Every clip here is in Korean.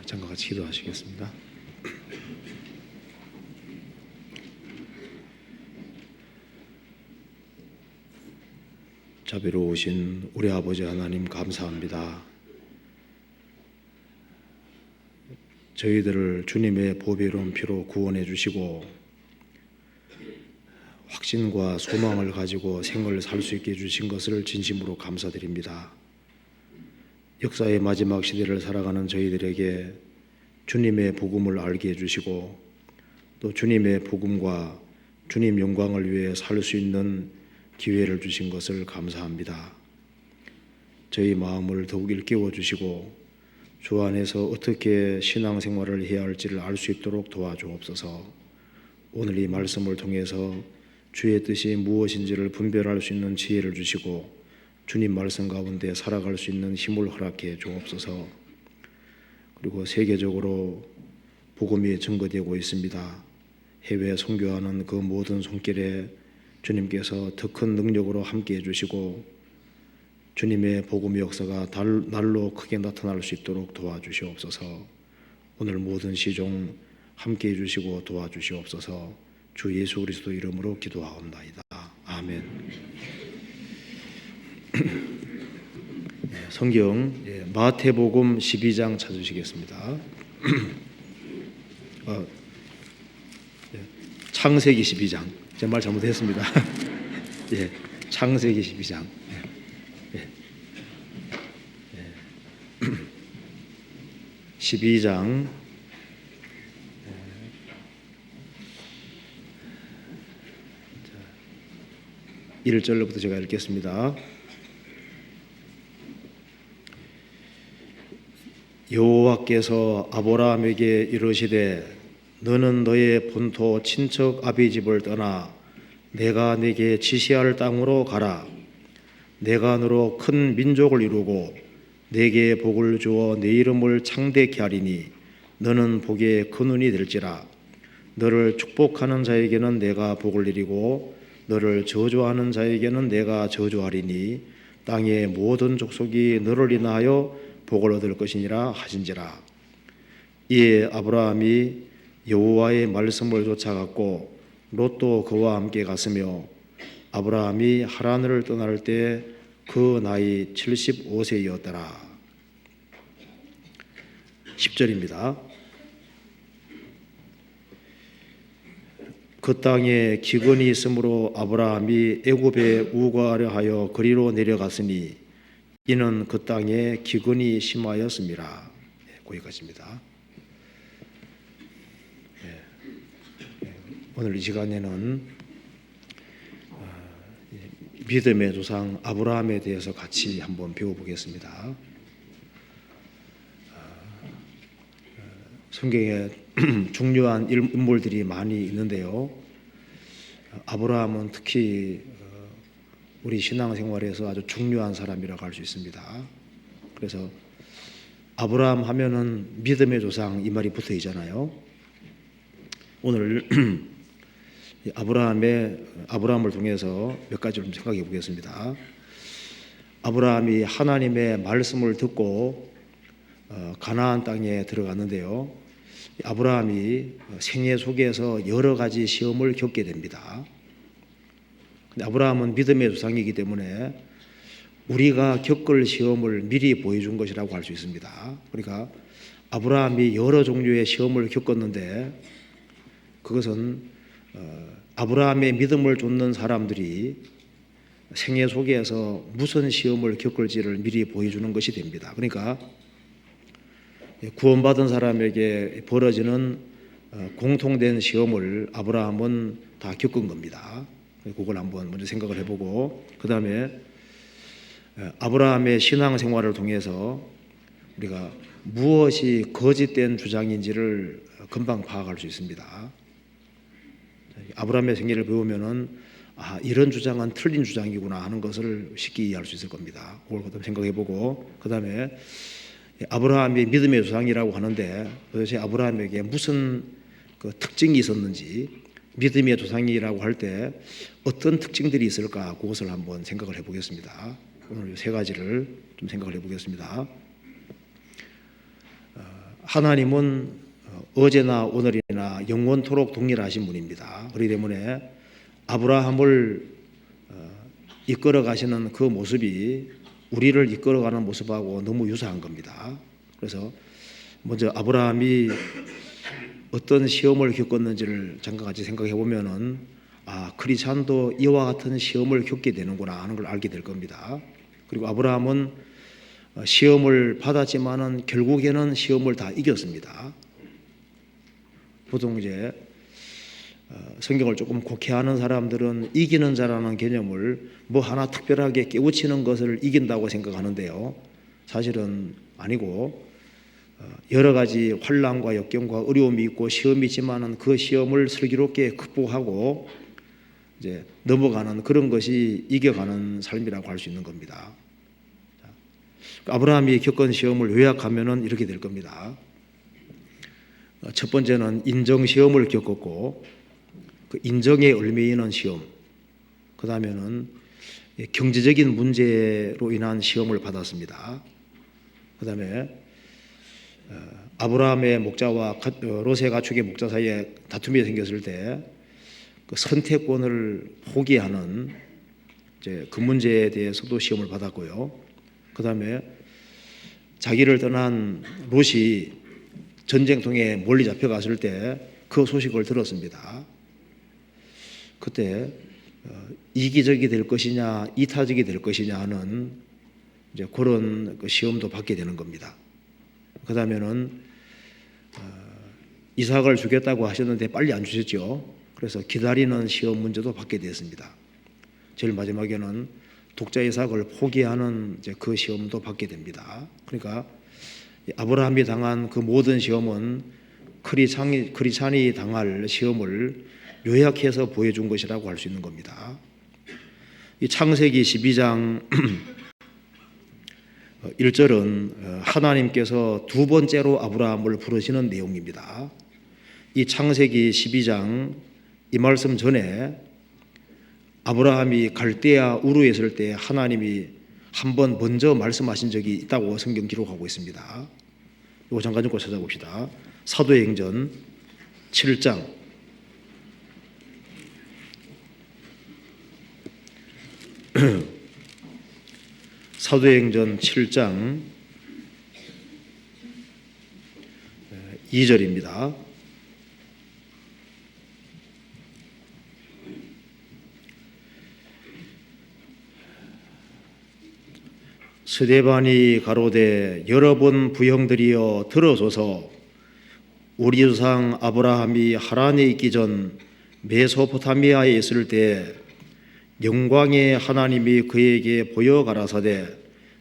잠깐 같이 기도하시겠습니다. 자비로우신 우리 아버지 하나님 감사합니다. 저희들을 주님의 보배로운 피로 구원해 주시고 확신과 소망을 가지고 생을 살 수 있게 해주신 것을 진심으로 감사드립니다. 역사의 마지막 시대를 살아가는 저희들에게 주님의 복음을 알게 해주시고 또 주님의 복음과 주님 영광을 위해 살 수 있는 기회를 주신 것을 감사합니다. 저희 마음을 더욱 일깨워 주시고 주 안에서 어떻게 신앙생활을 해야 할지를 알 수 있도록 도와주옵소서. 오늘 이 말씀을 통해서 주의 뜻이 무엇인지를 분별할 수 있는 지혜를 주시고 주님 말씀 가운데 살아갈 수 있는 힘을 허락해 주옵소서. 그리고 세계적으로 복음이 증거되고 있습니다. 해외 선교하는 그 모든 손길에 주님께서 더 큰 능력으로 함께해 주시고 주님의 복음의 역사가 날로 크게 나타날 수 있도록 도와주시옵소서. 오늘 모든 시종 함께해 주시고 도와주시옵소서. 주 예수 그리스도 이름으로 기도하옵나이다. 아멘. 성경 마태복음 12장 찾으시겠습니다. 창세기 12장. 제 말 잘못했습니다. 예, 창세기 12장. 12장 1절부터 제가 읽겠습니다. 여호와께서 아브라함에게 이르시되 너는 너의 본토 친척 아비 집을 떠나 내가 네게 지시할 땅으로 가라. 내가 너로 큰 민족을 이루고 네게 복을 주어 네 이름을 창대케 하리니 너는 복의 근원이 될지라. 너를 축복하는 자에게는 내가 복을 내리고 너를 저주하는 자에게는 내가 저주하리니 땅의 모든 족속이 너를 인하여 복을 얻을 것이니라 하신지라. 이에 아브라함이 여호와의 말씀을 쫓아갔고 롯도 그와 함께 갔으며 아브라함이 하란을 떠날 때 그 나이 75세였더라. 10절입니다. 그 땅에 기근이 있으므로 아브라함이 애굽에 우거하려 하여 그리로 내려갔으니 이는 그 땅에 기근이 심하였습니다. 거기까지입니다. 오늘 이 시간에는 믿음의 조상 아브라함에 대해서 같이 한번 배워보겠습니다. 성경에 중요한 인물들이 많이 있는데요. 아브라함은 특히 우리 신앙생활에서 아주 중요한 사람이라고 할 수 있습니다. 그래서 아브라함 하면은 믿음의 조상 이 말이 붙어 있잖아요. 오늘 아브라함을 통해서 몇 가지 좀 생각해 보겠습니다. 아브라함이 하나님의 말씀을 듣고 가나안 땅에 들어갔는데요. 아브라함이 생애 속에서 여러 가지 시험을 겪게 됩니다. 근데 아브라함은 믿음의 조상이기 때문에 우리가 겪을 시험을 미리 보여준 것이라고 할 수 있습니다. 그러니까 아브라함이 여러 종류의 시험을 겪었는데 그것은 아브라함의 믿음을 좇는 사람들이 생애 속에서 무슨 시험을 겪을지를 미리 보여주는 것이 됩니다. 그러니까 구원받은 사람에게 벌어지는 공통된 시험을 아브라함은 다 겪은 겁니다. 그걸 한번 먼저 생각을 해보고 그 다음에 아브라함의 신앙생활을 통해서 우리가 무엇이 거짓된 주장인지를 금방 파악할 수 있습니다. 아브라함의 생애를 배우면은 이런 주장은 틀린 주장이구나 하는 것을 쉽게 이해할 수 있을 겁니다. 그걸 좀 생각해보고 그 다음에 아브라함이 믿음의 조상이라고 하는데 도대체 아브라함에게 무슨 그 특징이 있었는지 믿음의 조상이라고 할 때 어떤 특징들이 있을까 그것을 한번 생각을 해보겠습니다. 오늘 세 가지를 좀 생각을 해보겠습니다. 하나님은 어제나 오늘이나 영원토록 동일하신 분입니다. 그렇기 때문에 아브라함을 이끌어 가시는 그 모습이 우리를 이끌어가는 모습하고 너무 유사한 겁니다. 그래서 먼저 아브라함이 어떤 시험을 겪었는지를 잠깐 같이 생각해 보면은 크리스찬도 이와 같은 시험을 겪게 되는구나 하는 걸 알게 될 겁니다. 그리고 아브라함은 시험을 받았지만은 결국에는 시험을 다 이겼습니다. 보통 이제 성경을 조금 곡해하는 사람들은 이기는 자라는 개념을 뭐 하나 특별하게 깨우치는 것을 이긴다고 생각하는데요. 사실은 아니고 여러 가지 환난과 역경과 어려움이 있고 시험이 있지만은 그 시험을 슬기롭게 극복하고 이제 넘어가는 그런 것이 이겨가는 삶이라고 할 수 있는 겁니다. 아브라함이 겪은 시험을 요약하면은 이렇게 될 겁니다. 첫 번째는 인정 시험을 겪었고 그 인정에 얽매이는 시험, 그 다음에는 경제적인 문제로 인한 시험을 받았습니다. 그 다음에 아브라함의 목자와 롯의 가축의 목자 사이에 다툼이 생겼을 때 그 선택권을 포기하는 이제 그 문제에 대해서도 시험을 받았고요. 그 다음에 자기를 떠난 롯이 전쟁통에 멀리 잡혀갔을 때 그 소식을 들었습니다. 그때 이기적이 될 것이냐 이타적이 될 것이냐 하는 이제 그런 그 시험도 받게 되는 겁니다. 그 다음에는 이삭을 주겠다고 하셨는데 빨리 안 주셨죠. 그래서 기다리는 시험 문제도 받게 됐습니다. 제일 마지막에는 독자 이삭을 포기하는 이제 그 시험도 받게 됩니다. 그러니까 아브라함이 당한 그 모든 시험은 크리스찬이 당할 시험을 요약해서 보여준 것이라고 할 수 있는 겁니다. 이 창세기 12장 1절은 하나님께서 두 번째로 아브라함을 부르시는 내용입니다. 이 창세기 12장 이 말씀 전에 아브라함이 갈대아 우르에 있을 때 하나님이 한 번 먼저 말씀하신 적이 있다고 성경 기록하고 있습니다. 이거 잠깐 좀 찾아봅시다. 사도행전 7장 사도행전 7장 2절입니다. 스데반이 가로되 여러 번 부형들이여 들어서서 우리 조상 아브라함이 하란에 있기 전 메소포타미아에 있을 때 영광의 하나님이 그에게 보여 가라사대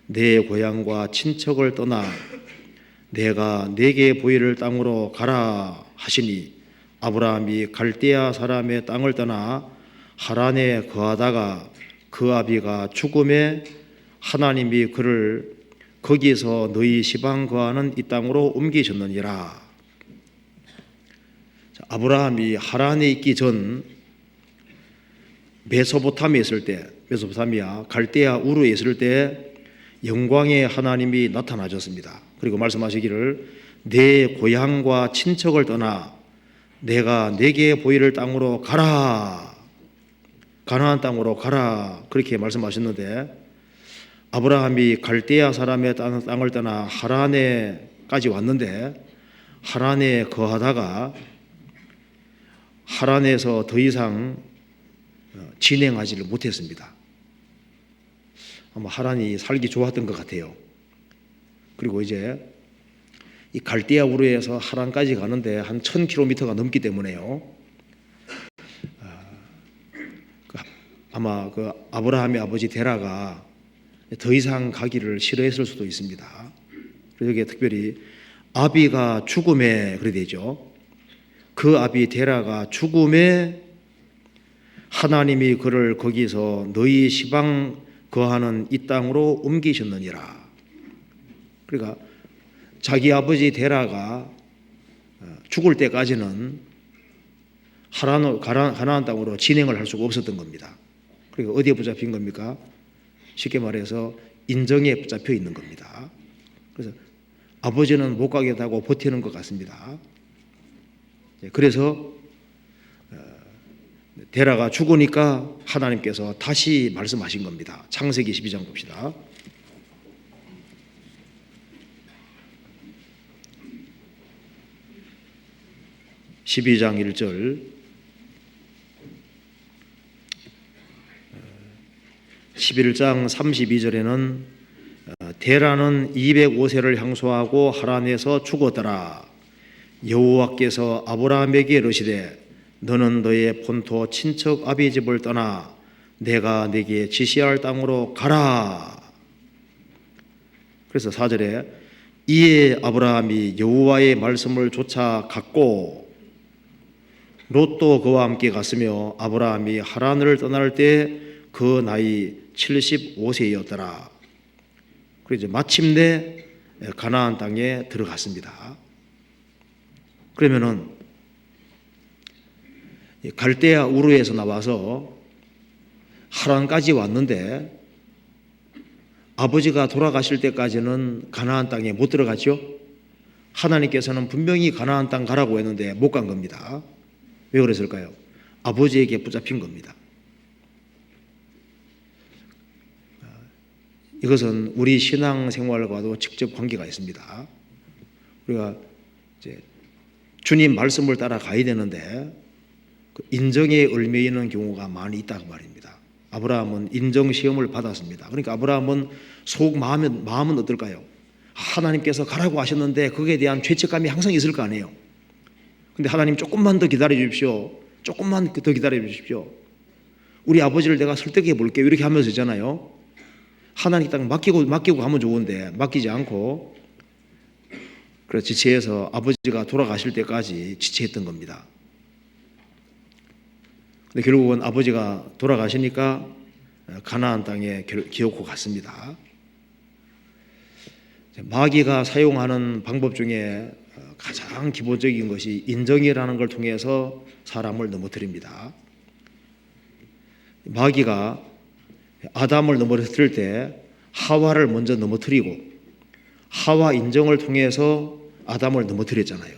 내 고향과 친척을 떠나 내가 네게 보이를 땅으로 가라 하시니 아브라함이 갈대아 사람의 땅을 떠나 하란에 거하다가 그 아비가 죽음에 하나님이 그를 거기에서 너희 시방 거하는 이 땅으로 옮기셨느니라. 아브라함이 하란에 있기 전 메소포타미아에 있을 때, 메소포타미아 갈대아 우르에 있을 때 영광의 하나님이 나타나셨습니다. 그리고 말씀하시기를 내 고향과 친척을 떠나 내가 내게 보이를 땅으로 가라, 가나안 땅으로 가라, 그렇게 말씀하셨는데 아브라함이 갈대아 사람의 땅을 떠나 하란에까지 왔는데 하란에 거하다가 하란에서 더 이상 진행하지를 못했습니다. 아마 하란이 살기 좋았던 것 같아요. 그리고 이제 이 갈대아 우르에서 하란까지 가는데 한 1000km가 넘기 때문에요. 아마 그 아브라함의 아버지 데라가 더 이상 가기를 싫어했을 수도 있습니다. 그래서 여기에 특별히 아비가 죽음에 그래 되죠. 그 아비 데라가 죽음에 하나님이 그를 거기서 너희 시방 거하는 이 땅으로 옮기셨느니라. 그러니까 자기 아버지 데라가 죽을 때까지는 가나안 땅으로 진행을 할 수가 없었던 겁니다. 그러니까 어디에 붙잡힌 겁니까? 쉽게 말해서 인정에 붙잡혀 있는 겁니다. 그래서 아버지는 못 가겠다고 버티는 것 같습니다. 그래서 데라가 죽으니까 하나님께서 다시 말씀하신 겁니다. 창세기 12장 봅시다. 12장 1절 11장 32절에는 데라는 205세를 향수하고 하란에서 죽었더라. 여호와께서 아브라함에게 이르시되 너는 너의 본토 친척 아비 집을 떠나 내가 네게 지시할 땅으로 가라. 그래서 4절에 이에 아브라함이 여호와의 말씀을 쫓아 갔고 롯도 그와 함께 갔으며 아브라함이 하란을 떠날 때 그 나이 75세였더라. 그래서 마침내 가나안 땅에 들어갔습니다. 그러면은 갈대아 우르에서 나와서 하란까지 왔는데 아버지가 돌아가실 때까지는 가나안 땅에 못 들어갔죠. 하나님께서는 분명히 가나안 땅 가라고 했는데 못 간 겁니다. 왜 그랬을까요? 아버지에게 붙잡힌 겁니다. 이것은 우리 신앙생활과도 직접 관계가 있습니다. 우리가 이제 주님 말씀을 따라 가야 되는데 인정에 얽매이는 경우가 많이 있다고 말입니다. 아브라함은 인정 시험을 받았습니다. 그러니까 아브라함은 속 마음은 어떨까요? 하나님께서 가라고 하셨는데 거기에 대한 죄책감이 항상 있을 거 아니에요. 근데 하나님 조금만 더 기다려 주십시오. 조금만 더 기다려 주십시오. 우리 아버지를 내가 설득해 볼게요. 이렇게 하면서 있잖아요. 하나님 딱 맡기고 가면 좋은데 맡기지 않고 그래서 지체해서 아버지가 돌아가실 때까지 지체했던 겁니다. 근데 결국은 아버지가 돌아가시니까 가나안 땅에 기어코 갔습니다. 마귀가 사용하는 방법 중에 가장 기본적인 것이 인정이라는 걸 통해서 사람을 넘어뜨립니다. 마귀가 아담을 넘어뜨릴 때 하와를 먼저 넘어뜨리고 하와 인정을 통해서 아담을 넘어뜨렸잖아요.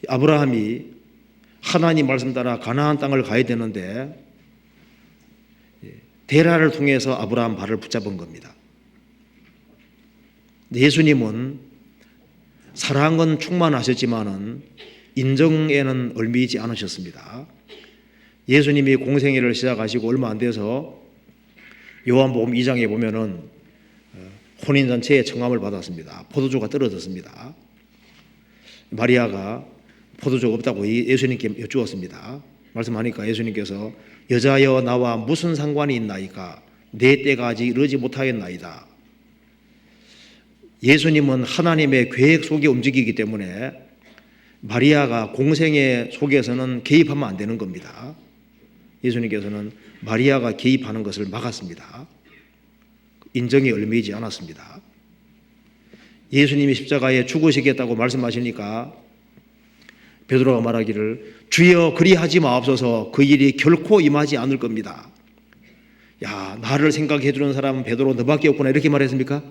아브라함이 하나님 말씀 따라 가나안 땅을 가야 되는데 데라를 통해서 아브라함 발을 붙잡은 겁니다. 예수님은 사랑은 충만하셨지만은 인정에는 얽매이지 않으셨습니다. 예수님이 공생애를 시작하시고 얼마 안 돼서 요한복음 2장에 보면은 혼인잔치에 청함을 받았습니다. 포도주가 떨어졌습니다. 마리아가 포도주가 없다고 예수님께 여쭈었습니다. 말씀하니까 예수님께서 여자여 나와 무슨 상관이 있나이까 내 때가 아직 이르지 못하였나이다. 예수님은 하나님의 계획 속에 움직이기 때문에 마리아가 공생애 속에서는 개입하면 안 되는 겁니다. 예수님께서는 마리아가 개입하는 것을 막았습니다. 인정에 얽매이지 않았습니다. 예수님이 십자가에 죽으시겠다고 말씀하시니까 베드로가 말하기를 주여 그리하지 마옵소서 그 일이 결코 임하지 않을 겁니다. 야, 나를 생각해 주는 사람은 베드로 너밖에 없구나 이렇게 말했습니까?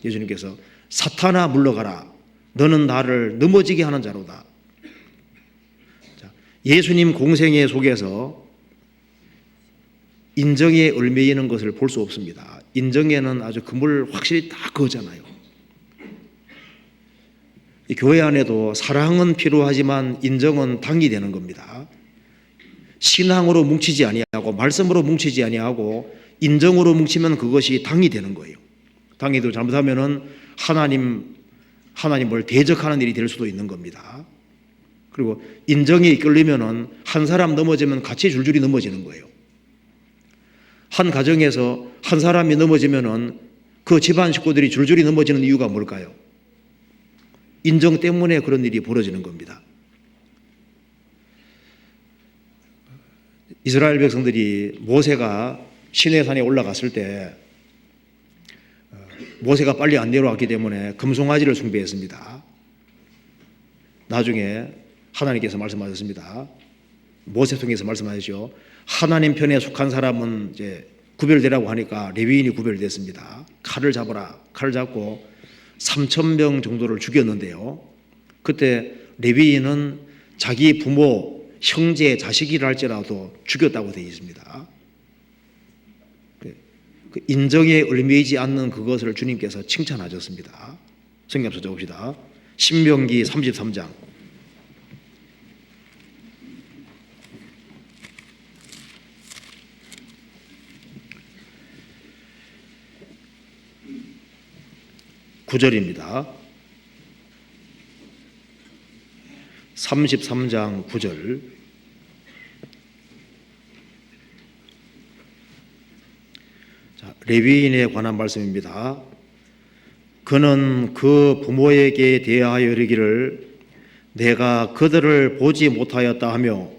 예수님께서 사탄아 물러가라 너는 나를 넘어지게 하는 자로다. 자, 예수님 공생애 속에서 인정에 얽매이는 것을 볼 수 없습니다. 인정에는 아주 그물 확실히 딱 그거잖아요. 이 교회 안에도 사랑은 필요하지만 인정은 당이 되는 겁니다. 신앙으로 뭉치지 아니하고 말씀으로 뭉치지 아니하고 인정으로 뭉치면 그것이 당이 되는 거예요. 당이도 잘못하면은 하나님을 대적하는 일이 될 수도 있는 겁니다. 그리고 인정에 이끌리면은 한 사람 넘어지면 같이 줄줄이 넘어지는 거예요. 한 가정에서 한 사람이 넘어지면은 그 집안 식구들이 줄줄이 넘어지는 이유가 뭘까요? 인정 때문에 그런 일이 벌어지는 겁니다. 이스라엘 백성들이 모세가 시내산에 올라갔을 때 모세가 빨리 안 내려왔기 때문에 금송아지를 숭배했습니다. 나중에 하나님께서 말씀하셨습니다. 모세 통해서 말씀하셨죠. 하나님 편에 속한 사람은 이제 구별되라고 하니까 레위인이 구별됐습니다. 칼을 잡아라. 칼을 잡고 3,000명 정도를 죽였는데요. 그때 레위인은 자기 부모, 형제, 자식이라 할지라도 죽였다고 되어 있습니다. 그 인정에 얽매이지 않는 그것을 주님께서 칭찬하셨습니다. 성경 앞서 봅시다. 신명기 33장. (9절입니다) 33장 9절. 자, 레위인에 관한 말씀입니다. 그는 그 부모에게 대하여 이르기를 내가 그들을 보지 못하였다 하며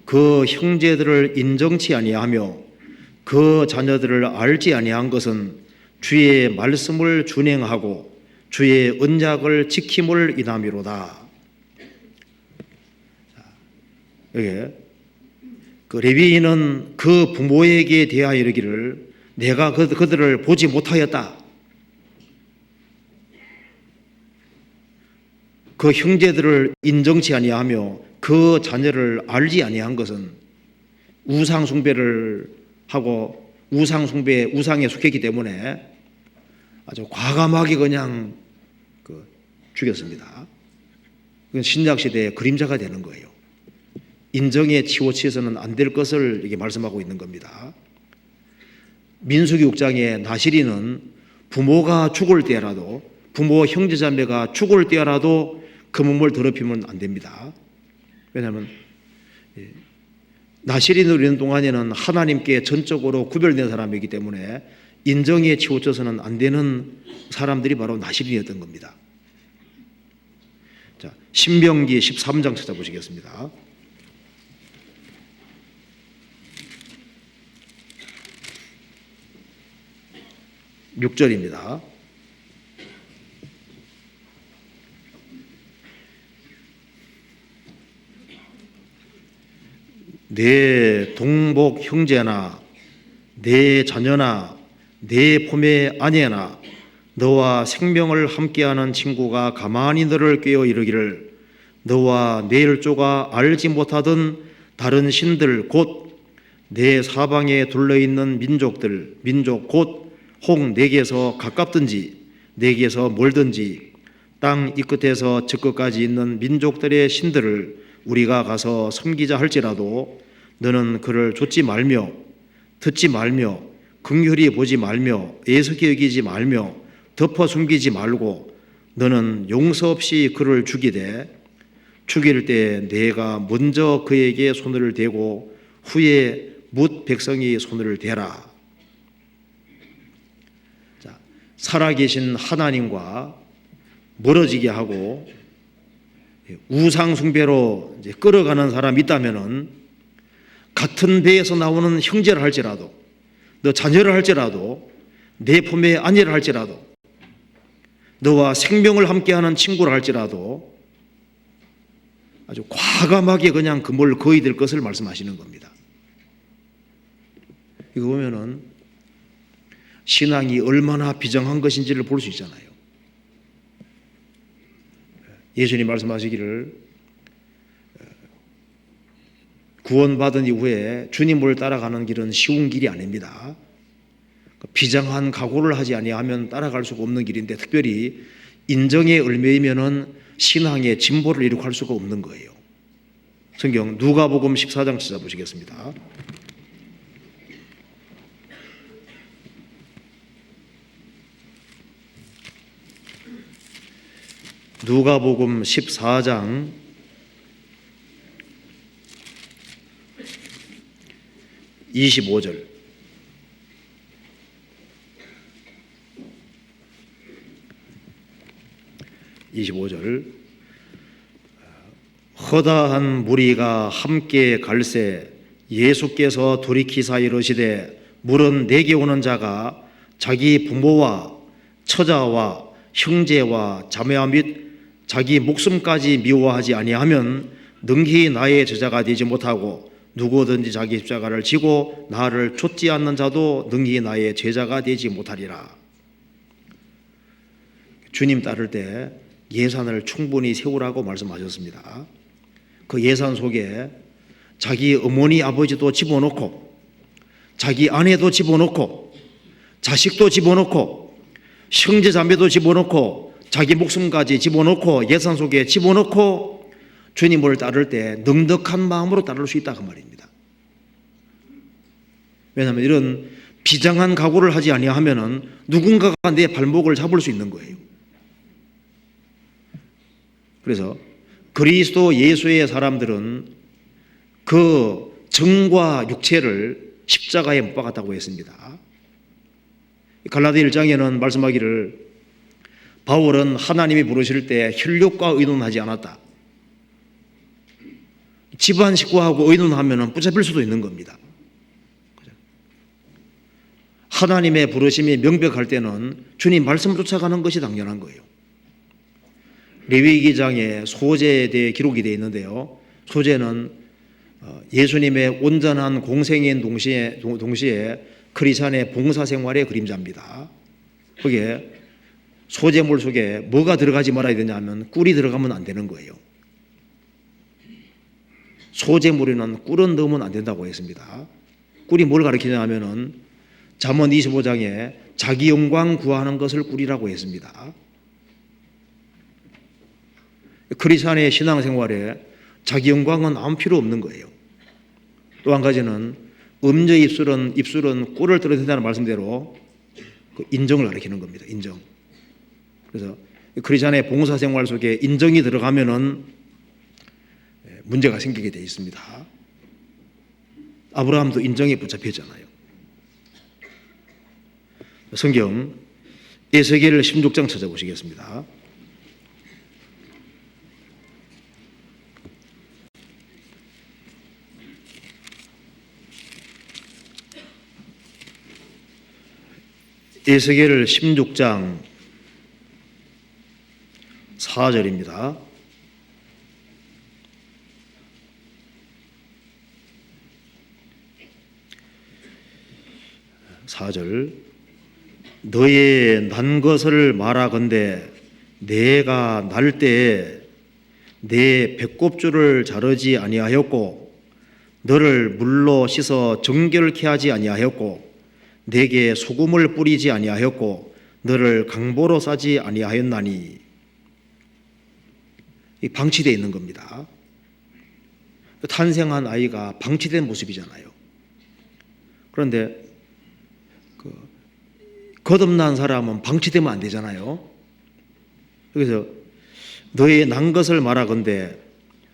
그 형제들을 인정치 아니하며 그 자녀들을 알지 아니한 것은 주의 말씀을 준행하고 주의 언약을 지킴을 인함이로다. 여기 그 레위인은 그 부모에게 대하여 이르기를 내가 그들을 보지 못하였다. 그 형제들을 인정치 아니하며 그 자녀를 알지 아니한 것은 우상 숭배를 하고 우상에 속했기 때문에 아주 과감하게 그냥 죽였습니다. 그건 신약 시대의 그림자가 되는 거예요. 인정에 치우쳐서는 안 될 것을 이렇게 말씀하고 있는 겁니다. 민수기 6장에 나실이는 부모가 죽을 때라도, 부모 형제자매가 죽을 때라도 그 몸을 더럽히면 안 됩니다. 왜냐하면 나실이 누리는 동안에는 하나님께 전적으로 구별된 사람이기 때문에 인정에 치우쳐서는 안 되는 사람들이 바로 나실인이었던 겁니다. 자, 신명기 13장 찾아보시겠습니다. 6절입니다. 내 동복 형제나 내 자녀나 내 품의 아내나 너와 생명을 함께하는 친구가 가만히 너를 꾀어 이르기를 너와 내 일조가 알지 못하던 다른 신들 곧 내 사방에 둘러있는 민족 곧 혹 내게서 가깝든지 내게서 멀든지 땅 이 끝에서 저 끝까지 있는 민족들의 신들을 우리가 가서 섬기자 할지라도 너는 그를 좇지 말며 듣지 말며 긍휼히 보지 말며 애석히 여기지 말며 덮어 숨기지 말고 너는 용서 없이 그를 죽이되 죽일 때 내가 먼저 그에게 손을 대고 후에 뭇 백성이 손을 대라. 자, 살아계신 하나님과 멀어지게 하고 우상 숭배로 이제 끌어가는 사람이 있다면은 같은 배에서 나오는 형제를 할지라도 너 자녀를 할지라도 내 품의 아내를 할지라도 너와 생명을 함께하는 친구를 할지라도 아주 과감하게 그냥 그물 거이 될 것을 말씀하시는 겁니다. 이거 보면은 신앙이 얼마나 비정한 것인지를 볼 수 있잖아요. 예수님 말씀하시기를 구원받은 이후에 주님을 따라가는 길은 쉬운 길이 아닙니다. 비장한 각오를 하지 아니하면 따라갈 수가 없는 길인데 특별히 인정에 얽매이면은 신앙의 진보를 이룩할 수가 없는 거예요. 성경 누가복음 14장 찾아보시겠습니다. 누가복음 14장 25절. 허다한 무리가 함께 갈새 예수께서 돌이키사 이르시되 물은 내게 오는 자가 자기 부모와 처자와 형제와 자매와 및 자기 목숨까지 미워하지 아니하면 능히 나의 제자가 되지 못하고 누구든지 자기 십자가를 지고 나를 좇지 않는 자도 능히 나의 제자가 되지 못하리라. 주님 따를 때 예산을 충분히 세우라고 말씀하셨습니다. 그 예산 속에 자기 어머니 아버지도 집어넣고 자기 아내도 집어넣고 자식도 집어넣고 형제 자매도 집어넣고 자기 목숨까지 집어넣고 예산 속에 집어넣고 주님을 따를 때 넉넉한 마음으로 따를 수 있다 그 말입니다. 왜냐하면 이런 비장한 각오를 하지 아니하면은 누군가가 내 발목을 잡을 수 있는 거예요. 그래서 그리스도 예수의 사람들은 그 정과 육체를 십자가에 못 박았다고 했습니다. 갈라디 1장에는 말씀하기를 바울은 하나님이 부르실 때 혈육과 의논하지 않았다. 집안 식구하고 의논하면 붙잡힐 수도 있는 겁니다. 하나님의 부르심이 명백할 때는 주님 말씀을 쫓아가는 것이 당연한 거예요. 레위기장에 소제에 대해 기록이 되어 있는데요. 소제는 예수님의 온전한 공생인 동시에 크리스찬의 봉사생활의 그림자입니다. 거기에 소제물 속에 뭐가 들어가지 말아야 되냐면 꿀이 들어가면 안 되는 거예요. 소제물에는 꿀은 넣으면 안 된다고 했습니다. 꿀이 뭘 가리키냐 하면은 잠언 25장에 자기 영광 구하는 것을 꿀이라고 했습니다. 크리스찬의 신앙생활에 자기 영광은 아무 필요 없는 거예요. 또 한 가지는 음저 입술은 꿀을 떨어진다는 말씀대로 그 인정을 가리키는 겁니다. 인정. 그래서 크리스찬의 봉사생활 속에 인정이 들어가면은 문제가 생기게 되어 있습니다. 아브라함도 인정에 붙잡혔잖아요. 성경 에스겔 16장 찾아보시겠습니다. 에스겔 16장 4절입니다. 너의 난 것을 말하건대 내가 날 때에 내 배꼽줄을 자르지 아니하였고 너를 물로 씻어 정결케 하지 아니하였고 내게 소금을 뿌리지 아니하였고 너를 강보로 싸지 아니하였나니. 이 방치되어 있는 겁니다. 탄생한 아이가 방치된 모습이잖아요. 그런데 거듭난 사람은 방치되면 안 되잖아요. 그래서 너의 난 것을 말하건대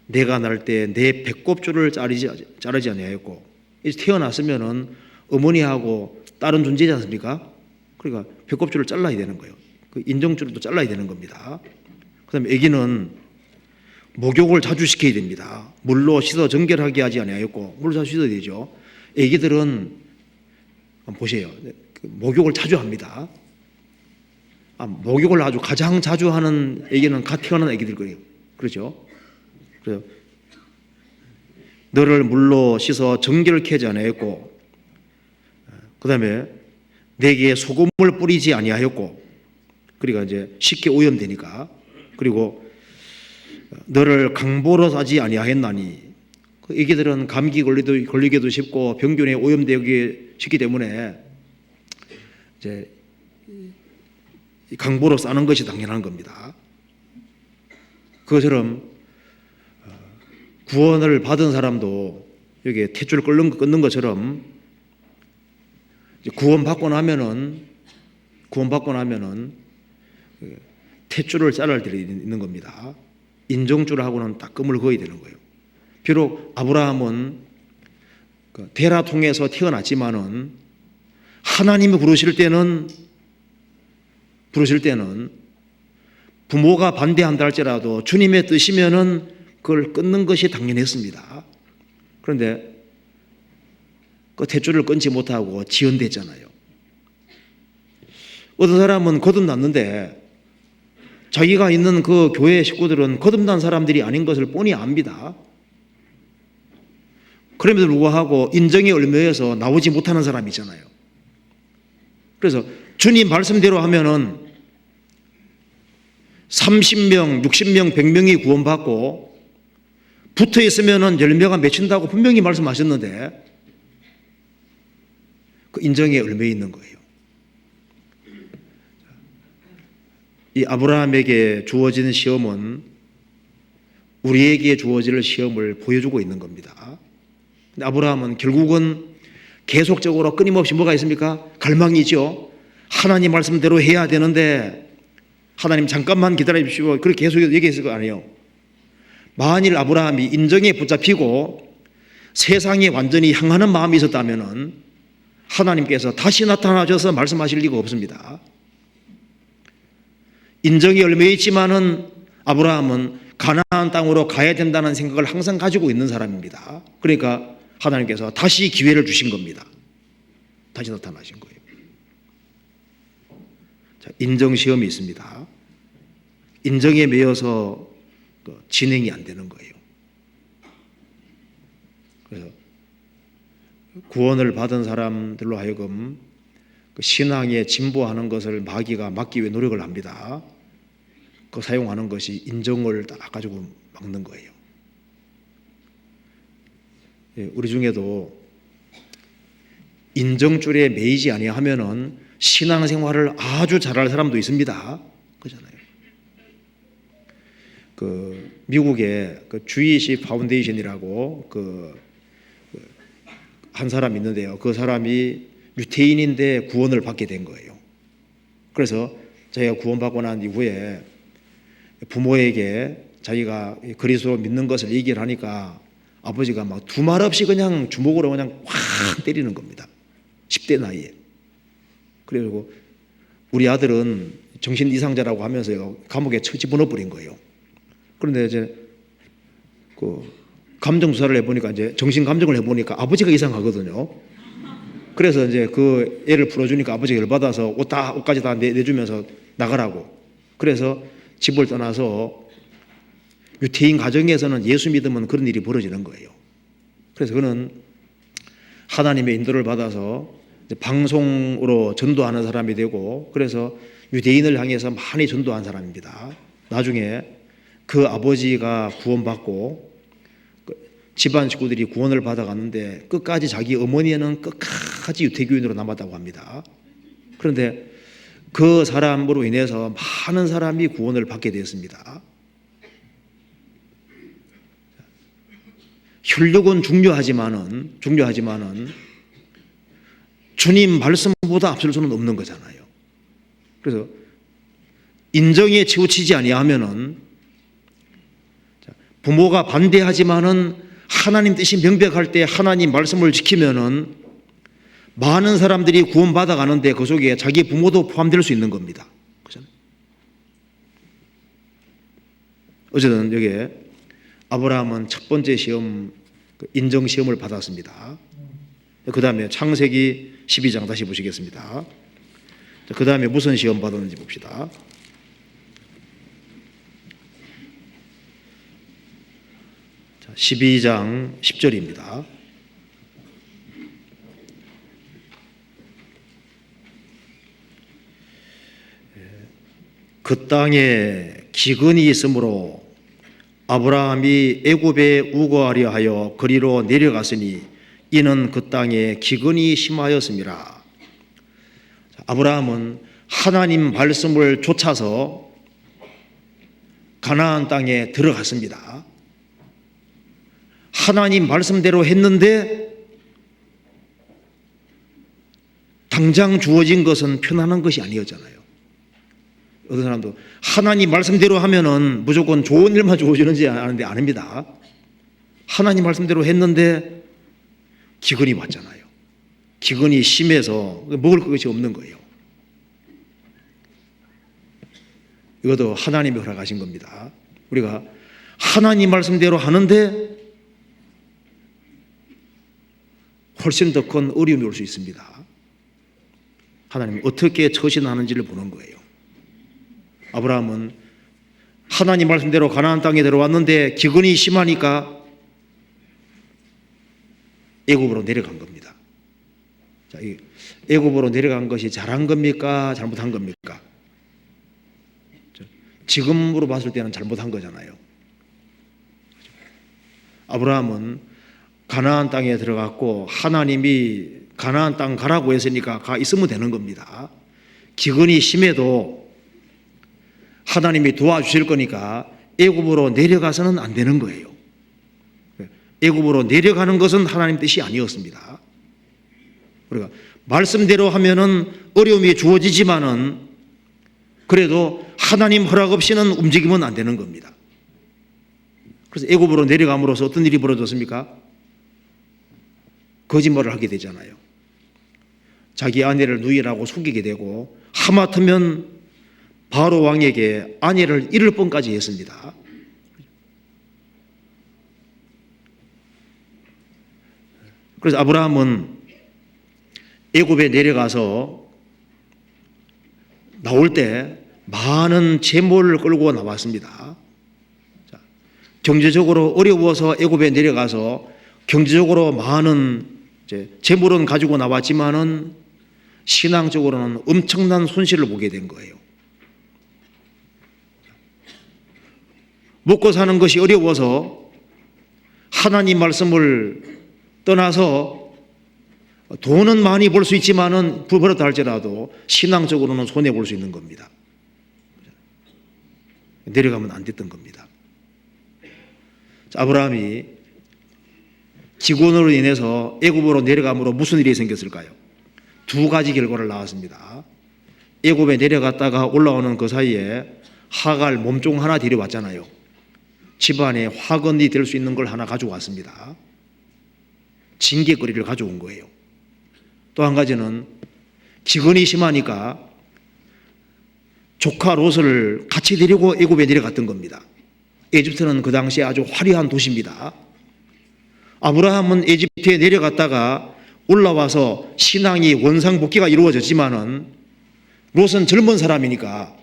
내가 날 때 내 배꼽줄을 자르지 아니하였고, 이제 태어났으면은 어머니하고 다른 존재지 않습니까? 그러니까 배꼽줄을 잘라야 되는 거예요. 그 인정줄도 잘라야 되는 겁니다. 그다음에 아기는 목욕을 자주 시켜야 됩니다. 물로 씻어 정결하게 하지 아니하였고, 물로 자주 씻어야 되죠. 아기들은 보세요. 목욕을 자주 합니다. 목욕을 아주 가장 자주 하는 아기는 갓 태어난 아기들 거예요. 그렇죠? 그래서 너를 물로 씻어 정결케 하지 아니하였고, 그 다음에 내게 소금을 뿌리지 아니하였고, 그러니까 이제 쉽게 오염되니까, 그리고 너를 강보로 싸지 아니하였나니. 그 애기들은 감기 걸리기도 쉽고 병균에 오염되기 쉽기 때문에 이제 강보로 싸는 것이 당연한 겁니다. 그것처럼 구원을 받은 사람도 여기 탯줄을 끊는 것처럼 구원받고 나면은 탯줄을 자를 때가 있는 겁니다. 인정줄하고는 딱 금을 그어야 되는 거예요. 비록 아브라함은 데라 통해서 태어났지만은 하나님이 부르실 때는 부모가 반대한다 할지라도 주님의 뜻이면은 그걸 끊는 것이 당연했습니다. 그런데 그 탯줄을 끊지 못하고 지연됐잖아요. 어떤 사람은 거듭났는데 자기가 있는 그 교회 식구들은 거듭난 사람들이 아닌 것을 뻔히 압니다. 그럼에도 불구하고 인정에 얽매여서 나오지 못하는 사람이 있잖아요. 그래서 주님 말씀대로 하면은 30명, 60명, 100명이 구원받고 붙어 있으면 열매가 맺힌다고 분명히 말씀하셨는데 그 인정에 얽매여 있는 거예요. 이 아브라함에게 주어진 시험은 우리에게 주어질 시험을 보여주고 있는 겁니다. 근데 아브라함은 결국은 계속적으로 끊임없이 뭐가 있습니까? 갈망이죠. 하나님 말씀대로 해야 되는데 하나님 잠깐만 기다려 주십시오. 그렇게 계속 얘기했을 거 아니에요. 만일 아브라함이 인정에 붙잡히고 세상에 완전히 향하는 마음이 있었다면 하나님께서 다시 나타나셔서 말씀하실 리가 없습니다. 인정에 얽매여 있지만은 아브라함은 가나안 땅으로 가야 된다는 생각을 항상 가지고 있는 사람입니다. 그러니까 하나님께서 다시 기회를 주신 겁니다. 다시 나타나신 거예요. 자, 인정시험이 있습니다. 인정에 매여서 진행이 안 되는 거예요. 그래서 구원을 받은 사람들로 하여금 신앙에 진보하는 것을 마귀가 막기 위해 노력을 합니다. 그 사용하는 것이 인정을 딱 가지고 막는 거예요. 우리 중에도 인정줄에 매이지 아니하면은 신앙생활을 아주 잘할 사람도 있습니다. 그렇잖아요. 미국의 주이시 파운데이션이라고 한 사람이 있는데요. 그 사람이 유태인인데 구원을 받게 된 거예요. 그래서 자기가 구원받고 난 이후에 부모에게 자기가 그리스도 믿는 것을 얘기를 하니까 아버지가 막 두말 없이 그냥 주먹으로 그냥 확 때리는 겁니다. 10대 나이에. 그리고 우리 아들은 정신 이상자라고 하면서 감옥에 집어넣어 버린 거예요. 그런데 이제 감정 조사를 해보니까 이제 정신 감정을 해보니까 아버지가 이상하거든요. 그래서 이제 그 애를 풀어주니까 아버지가 열받아서 옷까지 다 내주면서 나가라고. 그래서 집을 떠나서 유태인 가정에서는 예수 믿으면 그런 일이 벌어지는 거예요. 그래서 그는 하나님의 인도를 받아서 방송으로 전도하는 사람이 되고 그래서 유대인을 향해서 많이 전도한 사람입니다. 나중에 그 아버지가 구원받고 집안 식구들이 구원을 받아갔는데 끝까지 자기 어머니는 끝까지 유태교인으로 남았다고 합니다. 그런데 그 사람으로 인해서 많은 사람이 구원을 받게 되었습니다. 혈육은 중요하지만은 주님 말씀보다 앞설 수는 없는 거잖아요. 그래서 인정에 치우치지 아니하면은 부모가 반대하지만은 하나님 뜻이 명백할 때 하나님 말씀을 지키면은 많은 사람들이 구원받아 가는데 그 속에 자기 부모도 포함될 수 있는 겁니다. 그렇잖아요. 어쨌든 여기에 아브라함은 첫 번째 시험, 인정 시험을 받았습니다. 그 다음에 창세기 12장 다시 보시겠습니다. 그 다음에 무슨 시험 받았는지 봅시다. 12장 10절입니다. 그 땅에 기근이 있으므로 아브라함이 애굽에 우거하려 하여 그리로 내려갔으니 이는 그 땅에 기근이 심하였음이라. 아브라함은 하나님 말씀을 좇아서 가나안 땅에 들어갔습니다. 하나님 말씀대로 했는데 당장 주어진 것은 편안한 것이 아니었잖아요. 어떤 사람도 하나님 말씀대로 하면은 무조건 좋은 일만 주어지는지 아는데 아닙니다. 하나님 말씀대로 했는데 기근이 왔잖아요. 기근이 심해서 먹을 것이 없는 거예요. 이것도 하나님이 허락하신 겁니다. 우리가 하나님 말씀대로 하는데 훨씬 더 큰 어려움이 올 수 있습니다. 하나님 어떻게 처신하는지를 보는 거예요. 아브라함은 하나님 말씀대로 가나안 땅에 들어왔는데 기근이 심하니까 애굽으로 내려간 겁니다. 자, 이 애굽으로 내려간 것이 잘한 겁니까? 잘못한 겁니까? 지금으로 봤을 때는 잘못한 거잖아요. 아브라함은 가나안 땅에 들어갔고 하나님이 가나안 땅 가라고 했으니까 가 있으면 되는 겁니다. 기근이 심해도 하나님이 도와주실 거니까 애굽으로 내려가서는 안 되는 거예요. 애굽으로 내려가는 것은 하나님 뜻이 아니었습니다. 우리가 말씀대로 하면은 어려움이 주어지지만은 그래도 하나님 허락 없이는 움직이면 안 되는 겁니다. 그래서 애굽으로 내려감으로써 어떤 일이 벌어졌습니까? 거짓말을 하게 되잖아요. 자기 아내를 누이라고 속이게 되고 하마터면 바로 왕에게 아내를 잃을 뻔까지 했습니다. 그래서 아브라함은 애굽에 내려가서 나올 때 많은 재물을 끌고 나왔습니다. 경제적으로 어려워서 애굽에 내려가서 경제적으로 많은 재물은 가지고 나왔지만은 신앙적으로는 엄청난 손실을 보게 된 거예요. 먹고 사는 것이 어려워서 하나님 말씀을 떠나서 돈은 많이 벌 수 있지만은 벌었다 할지라도 신앙적으로는 손해 볼 수 있는 겁니다. 내려가면 안 됐던 겁니다. 아브라함이 기근으로 인해서 애굽으로 내려감으로 무슨 일이 생겼을까요? 두 가지 결과를 낳았습니다. 애굽에 내려갔다가 올라오는 그 사이에 하갈 몸종 하나 데려왔잖아요. 집안에 화근이 될 수 있는 걸 하나 가지고 왔습니다. 징계거리를 가져온 거예요. 또 한 가지는 기근이 심하니까 조카 롯을 같이 데리고 애굽에 내려갔던 겁니다. 에집트는 그 당시에 아주 화려한 도시입니다. 아브라함은 에집트에 내려갔다가 올라와서 신앙이 원상복귀가 이루어졌지만은 롯은 젊은 사람이니까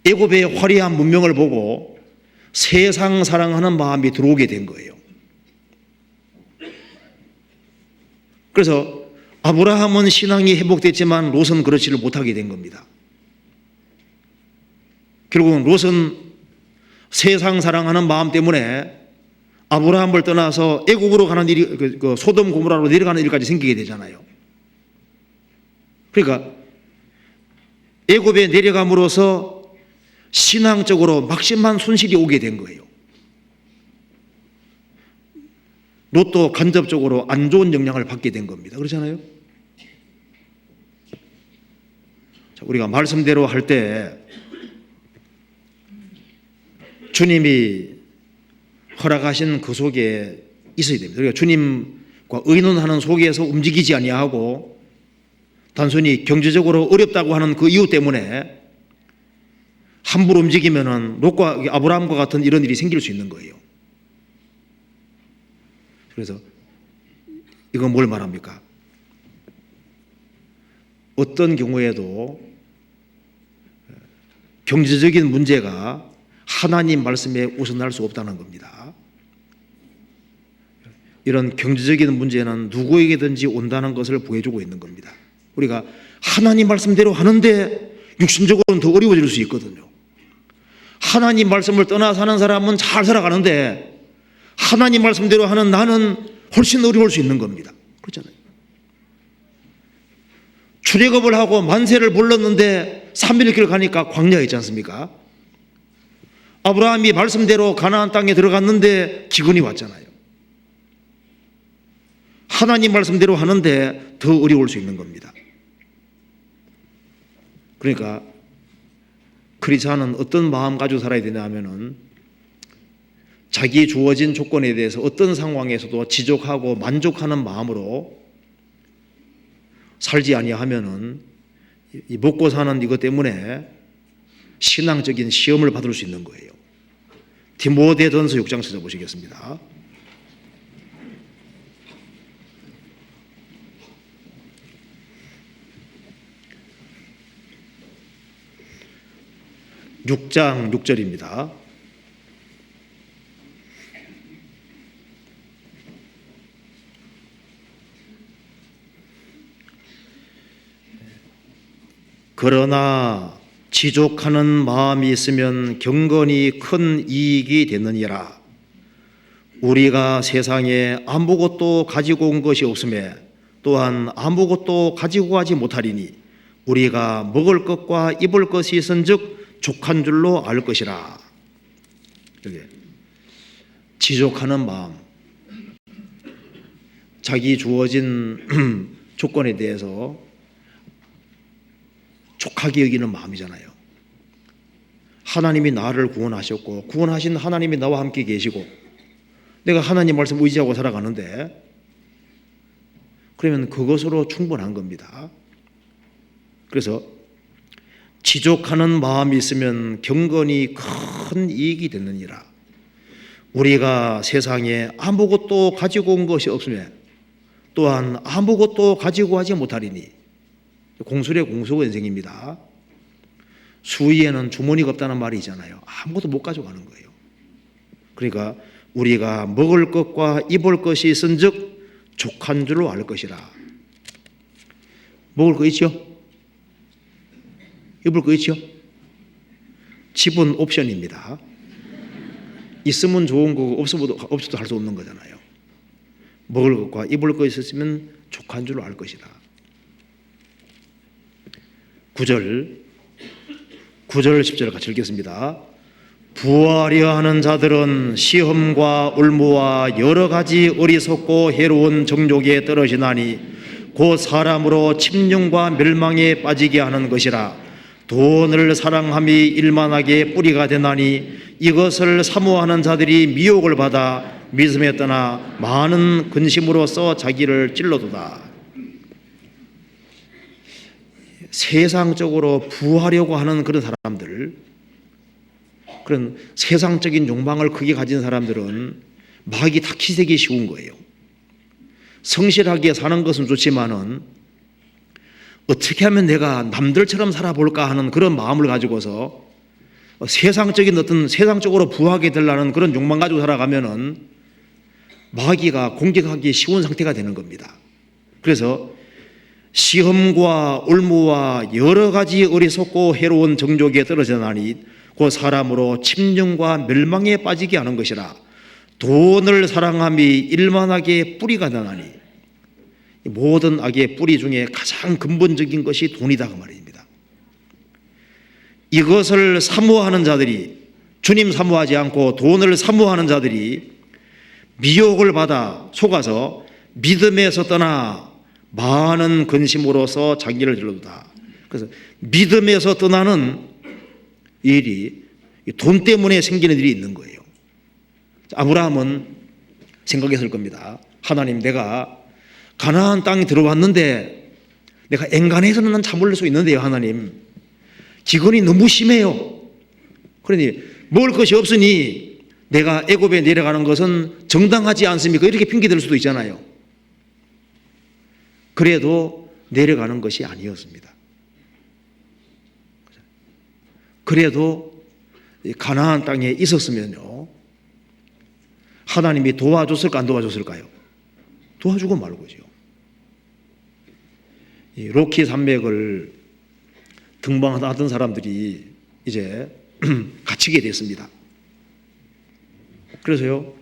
애굽의 화려한 문명을 보고 세상 사랑하는 마음이 들어오게 된 거예요. 그래서 아브라함은 신앙이 회복됐지만 롯은 그렇지를 못하게 된 겁니다. 결국은 롯은 세상 사랑하는 마음 때문에 아브라함을 떠나서 애국으로 가는 일이 소돔 고모라로 내려가는 일까지 생기게 되잖아요. 그러니까 애굽에 내려감으로써 신앙적으로 막심한 손실이 오게 된 거예요. 롯도 간접적으로 안 좋은 영향을 받게 된 겁니다. 그렇잖아요. 자, 우리가 말씀대로 할 때 주님이 허락하신 그 속에 있어야 됩니다. 그러니까 주님과 의논하는 속에서 움직이지 아니하고 단순히 경제적으로 어렵다고 하는 그 이유 때문에 함부로 움직이면은 롯과 아브라함과 같은 이런 일이 생길 수 있는 거예요. 그래서 이건 뭘 말합니까? 어떤 경우에도 경제적인 문제가 하나님 말씀에 우선할 수 없다는 겁니다. 이런 경제적인 문제는 누구에게든지 온다는 것을 보여주고 있는 겁니다. 우리가 하나님 말씀대로 하는데 육신적으로는 더 어려워질 수 있거든요. 하나님 말씀을 떠나 사는 사람은 잘 살아가는데 하나님 말씀대로 하는 나는 훨씬 어려울 수 있는 겁니다. 그렇잖아요. 출애굽을 하고 만세를 불렀는데 3일 길 가니까 광야에 있지 않습니까? 아브라함이 말씀대로 가나안 땅에 들어갔는데 기근이 왔잖아요. 하나님 말씀대로 하는데 더 어려울 수 있는 겁니다. 그러니까 크리스찬은 어떤 마음 가지고 살아야 되냐 하면은 자기 주어진 조건에 대해서 어떤 상황에서도 지족하고 만족하는 마음으로 살지 아니하면은 이 먹고 사는 이것 때문에 신앙적인 시험을 받을 수 있는 거예요. 디모데전서 6장 찾아보시겠습니다. (6장 6절입니다) 그러나 지족하는 마음이 있으면 경건이 큰 이익이 되느니라. 우리가 세상에 아무것도 가지고 온 것이 없음에 또한 아무것도 가지고 가지 못하리니 우리가 먹을 것과 입을 것이 있은즉 족한 줄로 알 것이라. 여기 지족하는 마음, 자기 주어진 조건에 대해서 족하게 여기는 마음이잖아요. 하나님이 나를 구원하셨고 구원하신 하나님이 나와 함께 계시고 내가 하나님 말씀 의지하고 살아가는데 그러면 그것으로 충분한 겁니다. 그래서 지족하는 마음이 있으면 경건이 큰 이익이 되느니라. 우리가 세상에 아무것도 가지고 온 것이 없으며 또한 아무것도 가지고 하지 못하리니, 공술의 공소원생입니다. 수의에는 주머니가 없다는 말이 있잖아요. 아무것도 못 가져가는 거예요. 그러니까 우리가 먹을 것과 입을 것이 있은즉 족한 줄로 알 것이라. 먹을 거 있죠? 입을 거 있죠? 집은 옵션입니다. 있으면 좋은 거고 없어도 할 수 없는 거잖아요. 먹을 것과 입을 것 있었으면 족한 줄로 알 것이다. 9절 10절 같이 읽겠습니다. 부하려 하는 자들은 시험과 올무와 여러 가지 어리석고 해로운 정욕에 떨어지나니 곧 사람으로 침륜과 멸망에 빠지게 하는 것이라. 돈을 사랑함이 일만하게 뿌리가 되나니 이것을 사모하는 자들이 미혹을 받아 믿음에 떠나 많은 근심으로써 자기를 찔러도다. 세상적으로 부하려고 하는 그런 사람들, 그런 세상적인 욕망을 크게 가진 사람들은 마귀 다 키세기 쉬운 거예요. 성실하게 사는 것은 좋지만은 어떻게 하면 내가 남들처럼 살아볼까 하는 그런 마음을 가지고서 세상적인 어떤 세상적으로 부하게 되려는 그런 욕망 가지고 살아가면은 마귀가 공격하기 쉬운 상태가 되는 겁니다. 그래서 시험과 올무와 여러 가지 어리석고 해로운 정욕에 떨어져나니 그 사람으로 침륜과 멸망에 빠지게 하는 것이라. 돈을 사랑함이 일만하게 뿌리가 되나니, 모든 악의 뿌리 중에 가장 근본적인 것이 돈이다 그 말입니다. 이것을 사모하는 자들이, 주님 사모하지 않고 돈을 사모하는 자들이 미혹을 받아 속아서 믿음에서 떠나 많은 근심으로서 자기를 찔러도다. 그래서 믿음에서 떠나는 일이 돈 때문에 생기는 일이 있는 거예요. 아브라함은 생각했을 겁니다. 하나님, 내가 가나안 땅에 들어왔는데 내가 엔간해서는 참을 수 있는데요. 하나님, 기근이 너무 심해요. 그러니 먹을 것이 없으니 내가 애굽에 내려가는 것은 정당하지 않습니까? 이렇게 핑계댈 수도 있잖아요. 그래도 내려가는 것이 아니었습니다. 그래도 가나안 땅에 있었으면요, 하나님이 도와줬을까 안 도와줬을까요? 도와주고 말고죠. 이 로키 산맥을 등반하던 사람들이 이제 갇히게 됐습니다. 그래서요,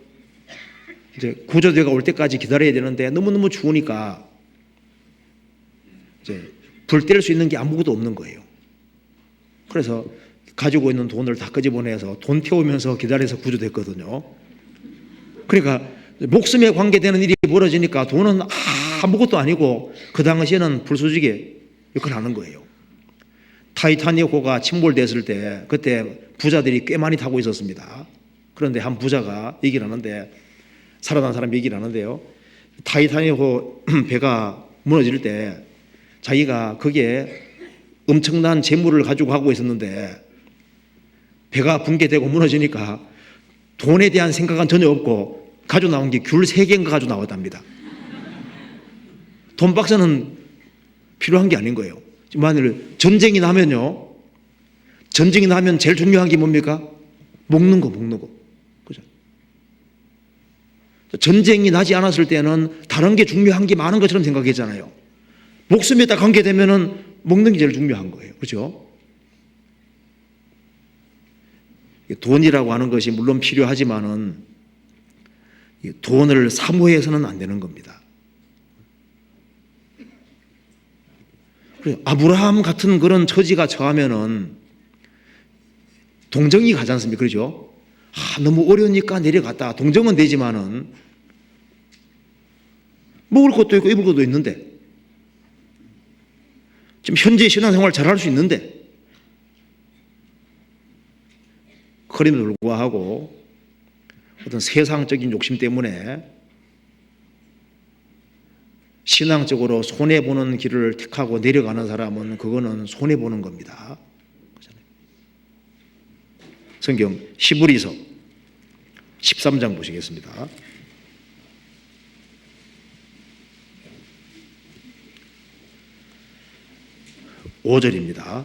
이제 구조대가 올 때까지 기다려야 되는데 너무너무 추우니까 이제 불 뗄 수 있는 게 아무것도 없는 거예요. 그래서 가지고 있는 돈을 다 끄집어내서 돈 태우면서 기다려서 구조됐거든요. 그러니까 목숨에 관계되는 일이 벌어지니까 돈은 아무것도 아니고 그 당시에는 불쏘지게 역할을 하는 거예요. 타이타닉호가 침몰됐을 때 그때 부자들이 꽤 많이 타고 있었습니다. 그런데 한 부자가 얘기를 하는데, 살아난 사람이 얘기를 하는데요, 타이타닉호 배가 무너질 때 자기가 거기에 엄청난 재물을 가지고 가고 있었는데 배가 붕괴되고 무너지니까 돈에 대한 생각은 전혀 없고 가지고 나온 게 귤 3개인가 가지고 나왔답니다. 돈박스는 필요한 게 아닌 거예요. 만일 전쟁이 나면요, 전쟁이 나면 제일 중요한 게 뭡니까? 먹는 거. 그죠? 전쟁이 나지 않았을 때는 다른 게 중요한 게 많은 것처럼 생각했잖아요. 목숨에 딱 관계되면은 먹는 게 제일 중요한 거예요. 그렇죠? 돈이라고 하는 것이 물론 필요하지만은 돈을 사모해서는 안 되는 겁니다. 아브라함 같은 그런 처지가 처하면은 동정이 가지 않습니까? 그러죠? 너무 어려우니까 내려갔다. 동정은 되지만은 먹을 것도 있고 입을 것도 있는데, 지금 현재 신앙생활 잘할 수 있는데, 그럼에도 불구하고 어떤 세상적인 욕심 때문에 신앙적으로 손해보는 길을 택하고 내려가는 사람은 그거는 손해보는 겁니다. 성경 히브리서 13장 보시겠습니다. 5절입니다.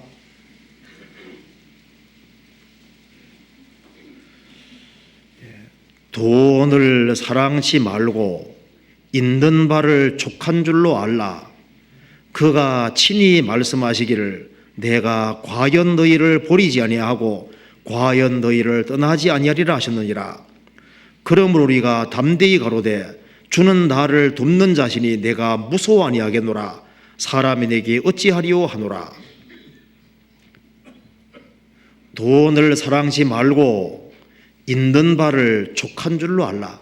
돈을 사랑치 말고 있는 바를 족한 줄로 알라. 그가 친히 말씀하시기를 내가 과연 너희를 버리지 아니하고 과연 너희를 떠나지 아니하리라 하셨느니라. 그러므로 우리가 담대히 가로되 주는 나를 돕는 자신이 내가 무서워 아니하겠노라. 사람이 내게 어찌하리요 하노라. 돈을 사랑치 말고 있는 바를 족한 줄로 알라.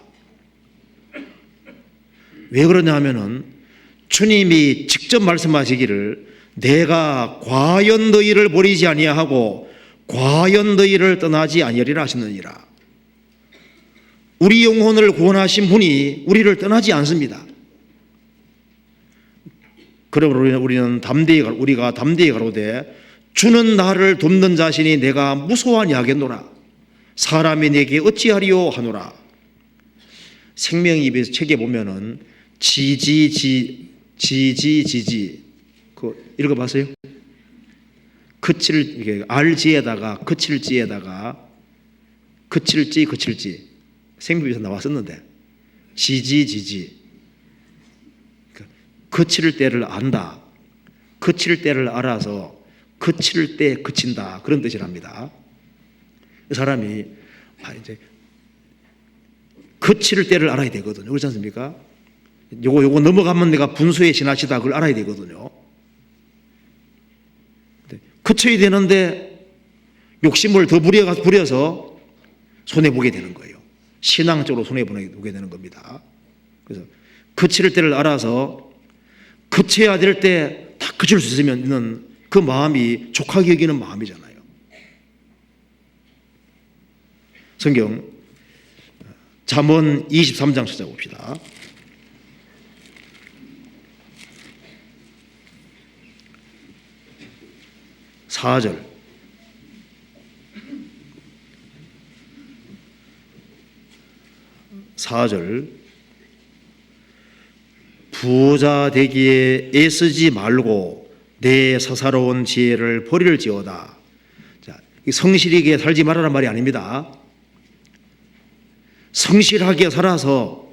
왜 그러냐 하면은 주님이 직접 말씀하시기를 내가 과연 너희를 버리지 아니하고 과연 너희를 떠나지 아니하리라 하셨느니라. 우리 영혼을 구원하신 분이 우리를 떠나지 않습니다. 그러므로 우리가 담대히 가로되 주는 나를 돕는 자신이 내가 무서워하니 하겠노라. 사람이 내게 어찌하리요 하노라. 생명입에서 책에 보면은 지지 그 읽어봤어요? 그칠 이게 알지에다가 그칠지에다가 그칠지 생명입에서 나왔었는데 지지 그칠 때를 안다. 그칠 때를 알아서 그칠 때 그친다. 그런 뜻이랍니다. 이 사람이 이제 그칠 때를 알아야 되거든요. 그렇지 않습니까? 요거 넘어가면 내가 분수에 지나치다 그걸 알아야 되거든요. 그쳐야 되는데 욕심을 더 부려서 손해보게 되는 거예요. 신앙적으로 손해보게 되는 겁니다. 그래서 그칠 때를 알아서 그쳐야 될 때 다 그칠 수 있으면 그 마음이 족하게 여기는 마음이잖아요. 성경 잠언 23장 찾아봅시다. 4절. 부자 되기에 애쓰지 말고 내 사사로운 지혜를 버릴지어다. 자, 성실하게 살지 말라는 말이 아닙니다. 성실하게 살아서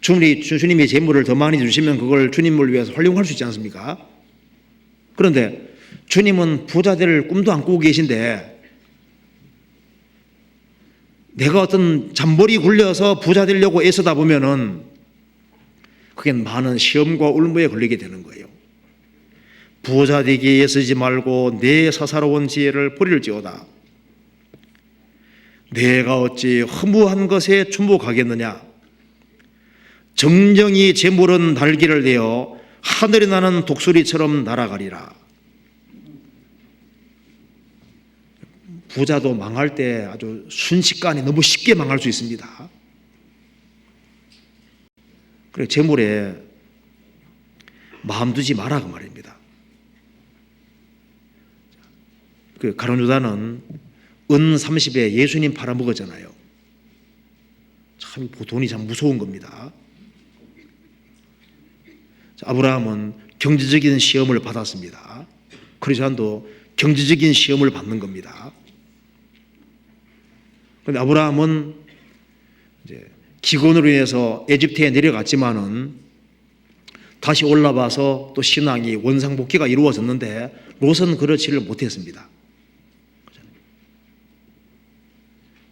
주님이 재물을 더 많이 주시면 그걸 주님을 위해서 활용할 수 있지 않습니까? 그런데 주님은 부자 될 꿈도 안 꾸고 계신데 내가 어떤 잠벌이 굴려서 부자 되려고 애쓰다 보면은 그게 많은 시험과 울무에 걸리게 되는 거예요. 부자 되기에 애쓰지 말고 내 사사로운 지혜를 버릴지어다. 내가 어찌 허무한 것에 주목하겠느냐. 정령이 재물은 날개를 내어 하늘에 나는 독수리처럼 날아가리라. 부자도 망할 때 아주 순식간에 너무 쉽게 망할 수 있습니다. 그래 재물에 마음 두지 마라 그 말입니다. 그 가룟 유다는 은 30에 예수님 팔아먹었잖아요. 참 돈이 참 무서운 겁니다. 아브라함은 경제적인 시험을 받았습니다. 크리스찬도 경제적인 시험을 받는 겁니다. 그런데 아브라함은 이제 기근으로 인해서 에집트에 내려갔지만은 다시 올라와서 또 신앙이 원상복귀가 이루어졌는데 롯은 그렇지를 못했습니다.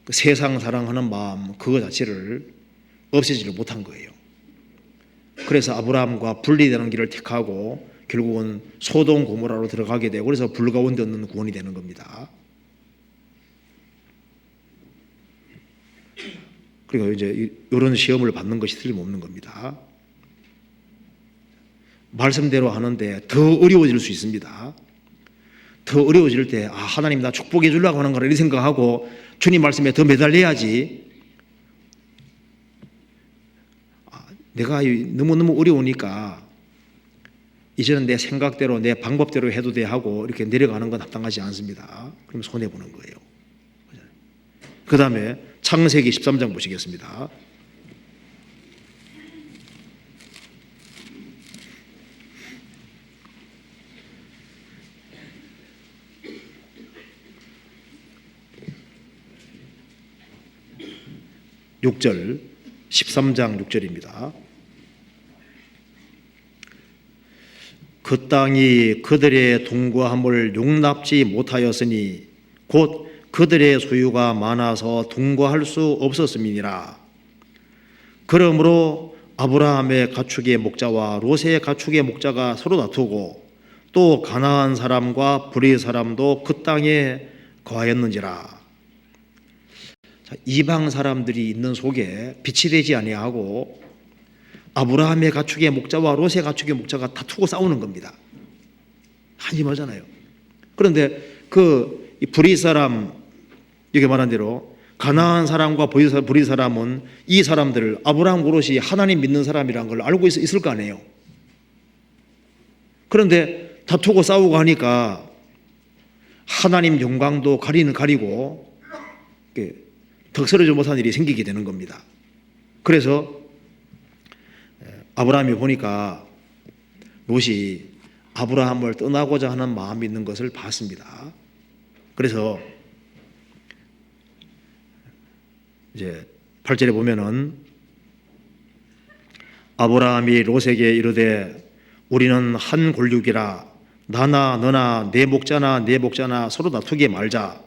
세상 사랑하는 마음 그거 자체를 없애지를 못한 거예요. 그래서 아브라함과 분리되는 길을 택하고 결국은 소돔 고모라로 들어가게 되고 그래서 불 가운데 없는 구원이 되는 겁니다. 그리고 이제 이런 시험을 받는 것이 틀림없는 겁니다. 말씀대로 하는데 더 어려워질 수 있습니다. 더 어려워질 때 하나님 나 축복해 주려고 하는 거라 이렇게 생각하고 주님 말씀에 더 매달려야지. 내가 너무너무 어려우니까 이제는 내 생각대로 내 방법대로 해도 돼 하고 이렇게 내려가는 건 합당하지 않습니다. 그럼 손해보는 거예요. 그 다음에 창세기 13장 보시겠습니다. 육 절 13장 6절입니다. 그 땅이 그들의 동거함을 용납지 못하였으니 곧 그들의 소유가 많아서 동거할 수 없었음이니라. 그러므로 아브라함의 가축의 목자와 롯의 가축의 목자가 서로 다투고 또 가나안 사람과 브리 사람도 그 땅에 거하였는지라. 이방 사람들이 있는 속에 빛이 되지 아니하고 아브라함의 가축의 목자와 롯의 가축의 목자가 다투고 싸우는 겁니다. 한심하잖아요. 그런데 그 브리 사람, 여기 말한 대로 가나안 사람과 브리 사람은 이 사람들을 아브라함 롯이 하나님 믿는 사람이라는 걸 알고 있을 거 아니에요. 그런데 다투고 싸우고 하니까 하나님 영광도 가리고 덕스러지 못한 일이 생기게 되는 겁니다. 그래서 아브라함이 보니까 롯이 아브라함을 떠나고자 하는 마음이 있는 것을 봤습니다. 그래서 이제 8절에 보면은 아브라함이 롯에게 이르되 우리는 한 골육이라 나나 너나 내 목자나 서로 다투게 말자.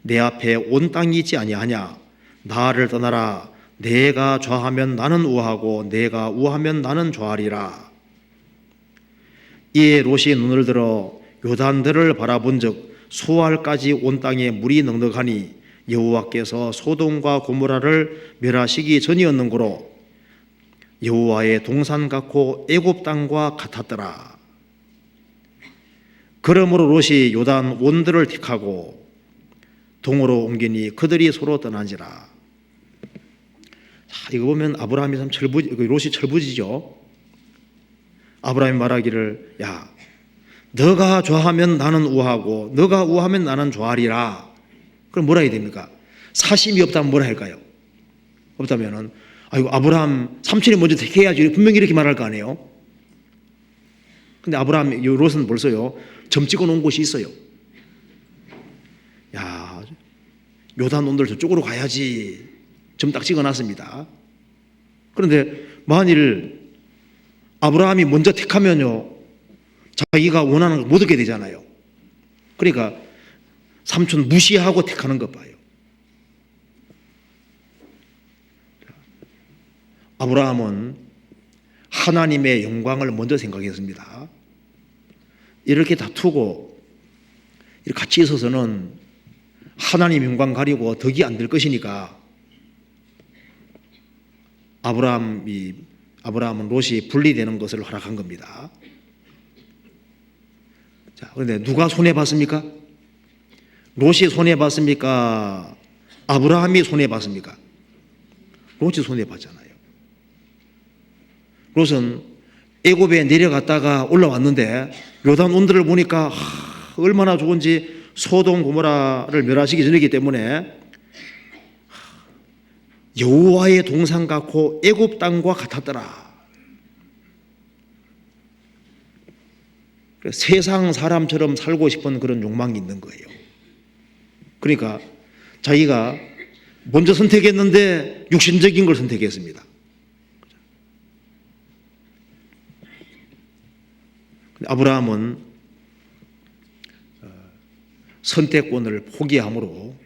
내 앞에 온 땅이 있지 아니하냐. 나를 떠나라. 내가 좌하면 나는 우하고 내가 우하면 나는 좌하리라. 이에 롯이 눈을 들어 요단들을 바라본즉 수알까지 온 땅에 물이 넉넉하니 여호와께서 소돔과 고모라를 멸하시기 전이었는고로 여호와의 동산 같고 애굽 땅과 같았더라. 그러므로 롯이 요단 온들을 택하고 동으로 옮기니 그들이 서로 떠난지라. 이거 보면 아브라함이 참 롯이 철부지죠. 아브라함이 말하기를 야 너가 좌하면 나는 우하고 너가 우하면 나는 좌하리라. 그럼 뭐라 해야 됩니까? 사심이 없다면 뭐라 할까요? 없다면은 아이고 아브라함 삼촌이 먼저 택해야지 분명히 이렇게 말할 거 아니에요. 근데 아브라함 롯은 벌써요 점 찍어 놓은 곳이 있어요. 야 요단 온들 저쪽으로 가야지 점 딱 찍어 놨습니다. 그런데 만일 아브라함이 먼저 택하면요 자기가 원하는 걸 못 얻게 되잖아요. 그러니까 삼촌 무시하고 택하는 것 봐요. 아브라함은 하나님의 영광을 먼저 생각했습니다. 이렇게 다투고 이렇게 같이 있어서는 하나님 영광 가리고 덕이 안 될 것이니까 아브라함은 롯이 분리되는 것을 허락한 겁니다. 자, 그런데 누가 손해봤습니까? 롯이 손해봤습니까? 아브라함이 손해봤습니까? 롯이 손해봤잖아요. 롯은 애굽에 내려갔다가 올라왔는데 요단 온들을 보니까 얼마나 좋은지 소돔 고모라를 멸하시기 전이기 때문에 여호와의 동산 같고 애굽 땅과 같았더라. 세상 사람처럼 살고 싶은 그런 욕망이 있는 거예요. 그러니까 자기가 먼저 선택했는데 육신적인 걸 선택했습니다. 아브라함은 선택권을 포기함으로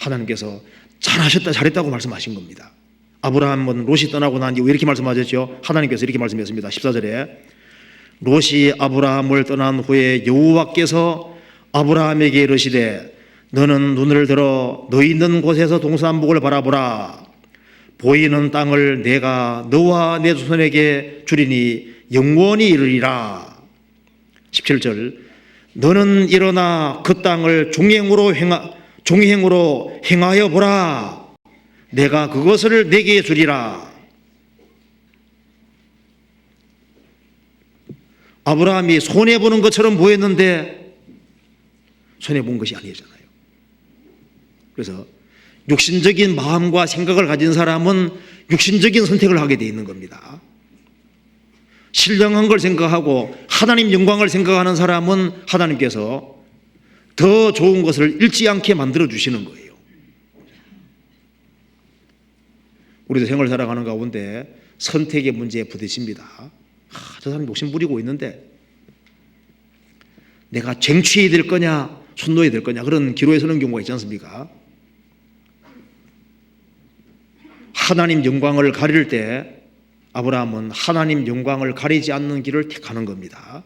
하나님께서 잘하셨다, 잘했다고 말씀하신 겁니다. 아브라함은 롯이 떠나고 난 이후 이렇게 말씀하셨죠. 하나님께서 이렇게 말씀했습니다. 14절에 롯이 아브라함을 떠난 후에 여호와께서 아브라함에게 이르시되 너는 눈을 들어 너 있는 곳에서 동서남북을 바라보라. 보이는 땅을 내가 너와 내 조선에게 주리니 영원히 이르리라. 17절 너는 일어나 그 땅을 종행으로 행하여 보라. 내가 그것을 내게 주리라. 아브라함이 손해보는 것처럼 보였는데 손해본 것이 아니잖아요. 그래서 육신적인 마음과 생각을 가진 사람은 육신적인 선택을 하게 돼 있는 겁니다. 신령한 걸 생각하고 하나님 영광을 생각하는 사람은 하나님께서 더 좋은 것을 잃지 않게 만들어 주시는 거예요. 우리도 생활 살아가는 가운데 선택의 문제에 부딪힙니다. 저 사람 욕심 부리고 있는데 내가 쟁취해야 될 거냐 손 놓아야 될 거냐 그런 기로에 서는 경우가 있지 않습니까? 하나님 영광을 가릴 때 아브라함은 하나님 영광을 가리지 않는 길을 택하는 겁니다.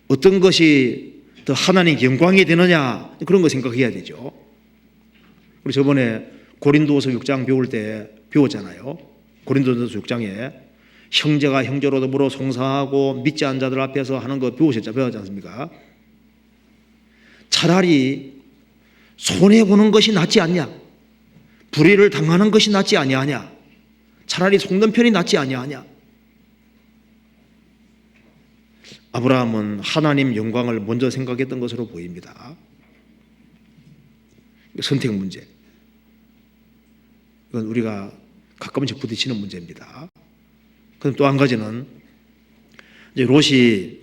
어떤 것이 더 하나님 영광이 되느냐 그런 거 생각해야 되죠. 우리 저번에 고린도서 6장 배울 때 배웠잖아요. 고린도서 6장에 형제가 형제로 더불어 송사하고 믿지 않은 자들 앞에서 하는 거 배우지 않습니까? 차라리 손해보는 것이 낫지 않냐? 불의를 당하는 것이 낫지 아니하냐? 차라리 속는 편이 낫지 아니하냐? 아브라함은 하나님 영광을 먼저 생각했던 것으로 보입니다. 선택 문제. 이건 우리가 가끔씩 부딪히는 문제입니다. 그럼 또 한 가지는 이제 롯이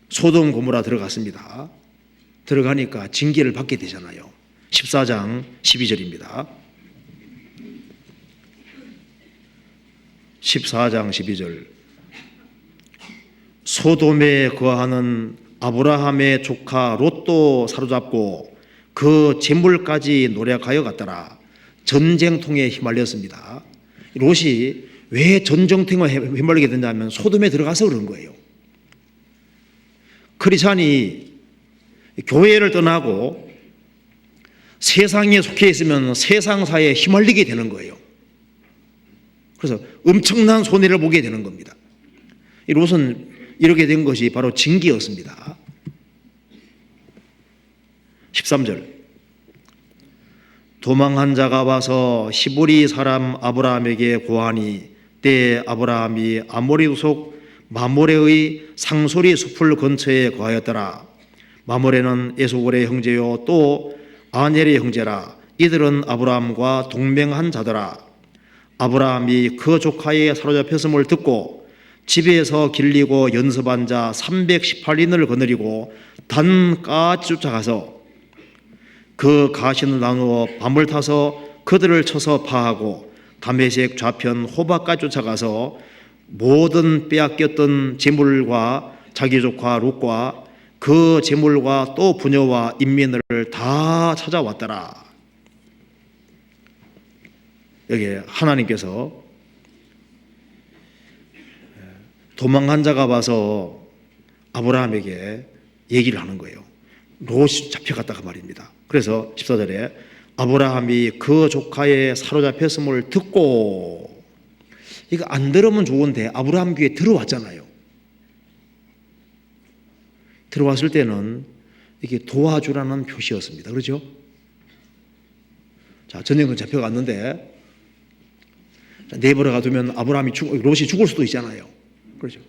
소돔 고모라 들어갔습니다. 들어가니까 징계를 받게 되잖아요. 14장 12절입니다. 14장 12절 소돔에 거하는 아브라함의 조카 롯도 사로잡고 그 재물까지 노력하여 갔더라. 전쟁통에 휘말렸습니다. 롯이 왜 전쟁통에 휘말리게 됐냐면 소돔에 들어가서 그런 거예요. 크리스찬이 교회를 떠나고 세상에 속해 있으면 세상사에 휘말리게 되는 거예요. 그래서 엄청난 손해를 보게 되는 겁니다. 이 롯은 이렇게 된 것이 바로 징계였습니다. 13절 도망한 자가 와서 히브리 사람 아브라함에게 고하니 때에 아브라함이 아모리 후속 마모레의 상소리 숲을 근처에 거하였더라. 마모레는 에스골의 형제요 또 아넬의 형제라. 이들은 아브라함과 동맹한 자더라. 아브라함이 그 조카의 사로잡혔음을 듣고 집에서 길리고 연습한 자 318인을 거느리고 단까지 쫓아가서 그 가시는 나누어 밤을 타서 그들을 쳐서 파하고 다메섹 좌편 호박까지 쫓아가서 모든 빼앗겼던 재물과 자기 조카 롯과 그 재물과 또 부녀와 인민을 다 찾아왔더라. 여기 하나님께서 도망한 자가 와서 아브라함에게 얘기를 하는 거예요. 롯이 잡혀갔다가 말입니다. 그래서 14절에 아브라함이 그 조카의 사로잡혔음을 듣고, 이거 안 들으면 좋은데 아브라함 귀에 들어왔잖아요. 들어왔을 때는 이게 도와주라는 표시였습니다. 그렇죠? 자, 전쟁은 잡혀갔는데 내버려 가두면 롯이 죽을 수도 있잖아요. 그렇죠?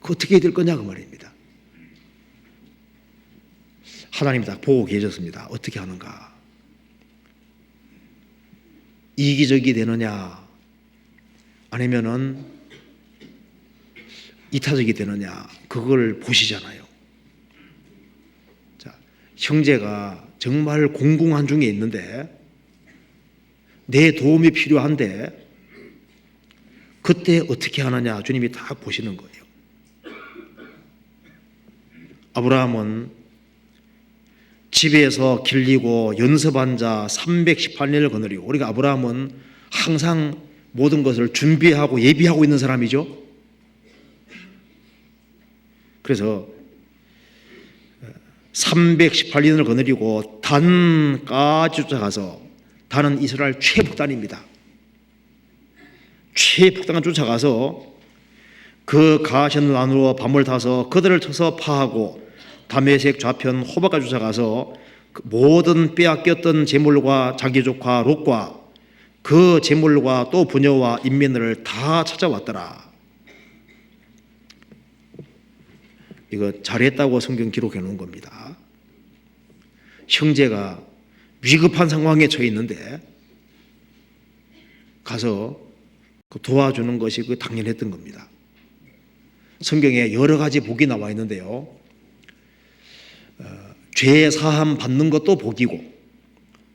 그 어떻게 해야 될 거냐 그 말입니다. 하나님이 딱 보고 계셨습니다. 어떻게 하는가? 이기적이 되느냐 아니면은 이타적이 되느냐 그걸 보시잖아요. 자, 형제가 정말 공공한 중에 있는데 내 도움이 필요한데 그때 어떻게 하느냐 주님이 다 보시는 거예요. 아브라함은 집에서 길리고 연습한 자 318년을 거느리고, 우리가 아브라함은 항상 모든 것을 준비하고 예비하고 있는 사람이죠. 그래서 318년을 거느리고 단까지 쫓아가서, 단은 이스라엘 최북단입니다. 최북단을 쫓아가서 그 가시는 나누어 밤을 타서 그들을 쳐서 파하고 다메섹 좌편 호박까지 쫓아가서 모든 빼앗겼던 재물과 자기 조카 롯과 그 재물과 또 부녀와 인민을 다 찾아왔더라. 이거 잘했다고 성경 기록해 놓은 겁니다. 형제가 위급한 상황에 처해 있는데 가서 도와주는 것이 그 당연했던 겁니다. 성경에 여러 가지 복이 나와 있는데요, 죄 사함 받는 것도 복이고,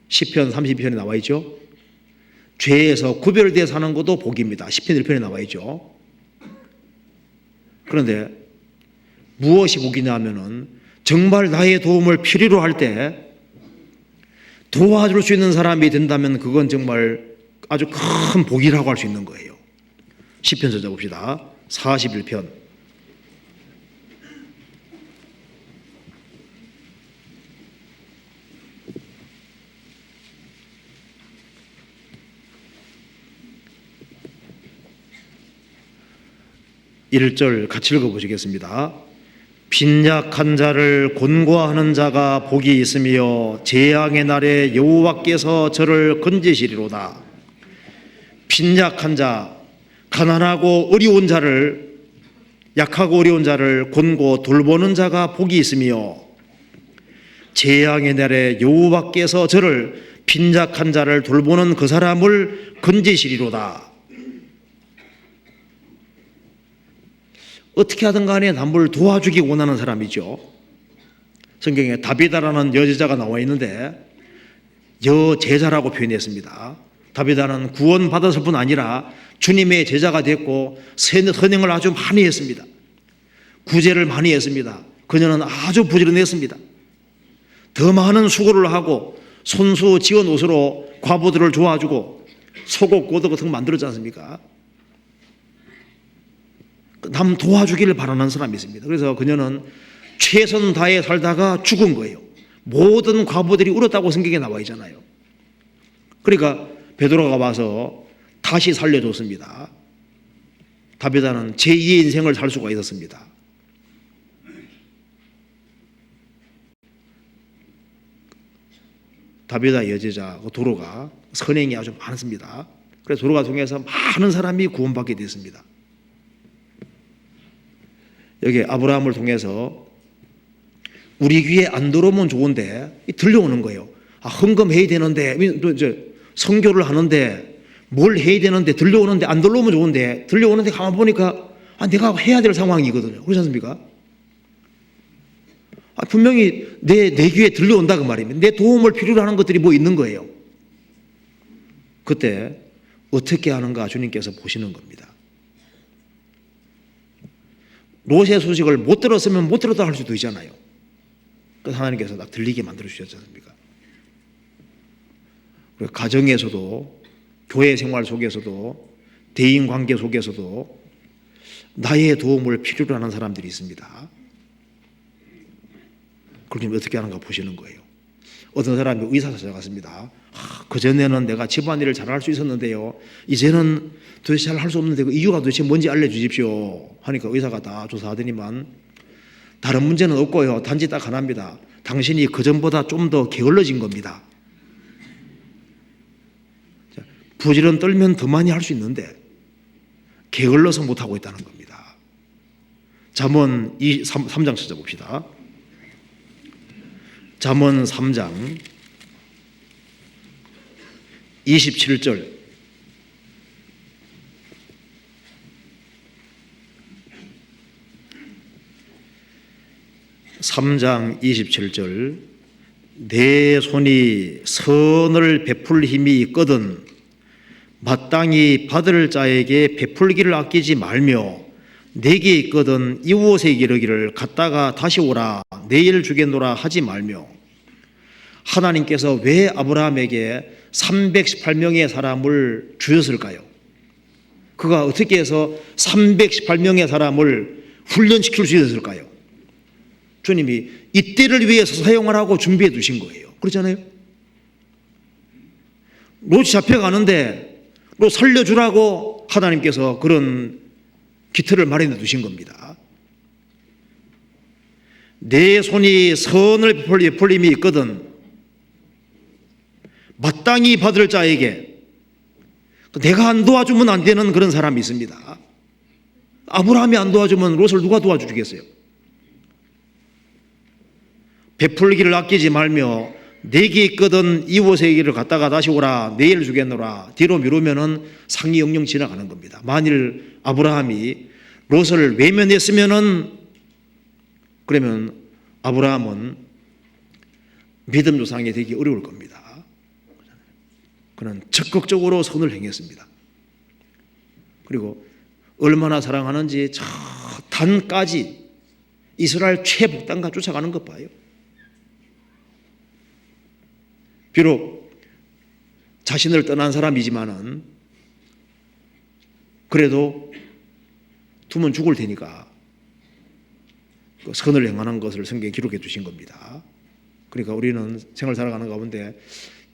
시편 32편에 나와 있죠. 죄에서 구별되어 사는 것도 복입니다. 시편 1편에 나와 있죠. 그런데 무엇이 복이냐 하면은 정말 나의 도움을 필요로 할 때 도와줄 수 있는 사람이 된다면 그건 정말 아주 큰 복이라고 할 수 있는 거예요. 시편 찾아봅시다. 41편. (1절) 같이 읽어보시겠습니다. 빈약한 자를 곤고하는 자가 복이 있으며 재앙의 날에 여호와께서 저를 건지시리로다. 빈약한 자, 가난하고 어려운 자를, 약하고 어려운 자를 곤고 돌보는 자가 복이 있으며 재앙의 날에 여호와께서 저를, 빈약한 자를 돌보는 그 사람을 건지시리로다. 어떻게 하든 간에 남을 도와주기 원하는 사람이죠. 성경에 다비다라는 여제자가 나와 있는데 여제자라고 표현했습니다. 다비다는 구원받았을 뿐 아니라 주님의 제자가 됐고 선행을 아주 많이 했습니다. 구제를 많이 했습니다. 그녀는 아주 부지런했습니다. 더 많은 수고를 하고 손수 지은 옷으로 과부들을 도와주고 속옷 고도 같은 거 만들었지 않습니까? 남 도와주기를 바라는 사람이 있습니다. 그래서 그녀는 최선 다해 살다가 죽은 거예요. 모든 과부들이 울었다고 성경에 나와 있잖아요. 그러니까 베드로가 와서 다시 살려줬습니다. 다비다는 제2의 인생을 살 수가 있었습니다. 다비다 여제자 도로가 선행이 아주 많습니다. 그래서 도로가 통해서 많은 사람이 구원받게 됐습니다. 여기 아브라함을 통해서 우리 귀에 안 들어오면 좋은데 들려오는 거예요. 헌금해야 되는데, 선교를 하는데 뭘 해야 되는데 들려오는데 안 들려오면 좋은데, 들려오는데 가만 보니까 내가 해야 될 상황이거든요. 그렇지 않습니까? 분명히 내 귀에 들려온다 그 말입니다. 내 도움을 필요로 하는 것들이 뭐 있는 거예요. 그때 어떻게 하는가 주님께서 보시는 겁니다. 롯의 소식을 못 들었으면 못 들었다 할 수도 있잖아요. 그래서 하나님께서 딱 들리게 만들어 주셨지 않습니까? 그리고 가정에서도, 교회 생활 속에서도, 대인 관계 속에서도 나의 도움을 필요로 하는 사람들이 있습니다. 그럼 어떻게 하는가 보시는 거예요. 어떤 사람이 의사 찾아갔습니다. 그전에는 내가 집안일을 잘할 수 있었는데요, 이제는 도대체 잘 할 수 없는데 그 이유가 도대체 뭔지 알려주십시오 하니까 의사가 다 조사하더니만 다른 문제는 없고요, 단지 딱 하나입니다. 당신이 그전보다 좀 더 게을러진 겁니다. 부지런 떨면 더 많이 할 수 있는데 게을러서 못하고 있다는 겁니다. 잠언 3장 찾아봅시다. 잠언 3장 27절. (3장 27절) 내 손이 선을 베풀 힘이 있거든 마땅히 받을 자에게 베풀기를 아끼지 말며 내게 있거든 이웃에 이르기를 갔다가 다시 오라 내일 주겠노라 하지 말며. 하나님께서 왜 아브라함에게 318명의 사람을 주셨을까요? 그가 어떻게 해서 318명의 사람을 훈련시킬 수 있었을까요? 주님이 이때를 위해서 사용하라고 준비해 두신 거예요. 그렇잖아요? 롯이 잡혀가는데 롯 살려주라고 하나님께서 그런 기틀을 마련해 두신 겁니다. 내 손이 선을 베풀림이 있거든 마땅히 받을 자에게 내가 안 도와주면 안 되는 그런 사람이 있습니다. 아브라함이 안 도와주면 롯을 누가 도와주겠어요? 베풀기를 아끼지 말며 내게 있거든 이웃의 길을 갔다가 다시 오라 내일 주겠노라. 뒤로 미루면은 상이 영영 지나가는 겁니다. 만일 아브라함이 롯을 외면했으면은 그러면 아브라함은 믿음 조상이 되기 어려울 겁니다. 그는 적극적으로 선을 행했습니다. 그리고 얼마나 사랑하는지 저 단까지 이스라엘 최북단과 쫓아가는 것 봐요. 비록 자신을 떠난 사람이지만은 그래도 두면 죽을 테니까 그 선을 행하는 것을 성경에 기록해 주신 겁니다. 그러니까 우리는 생활 살아가는 가운데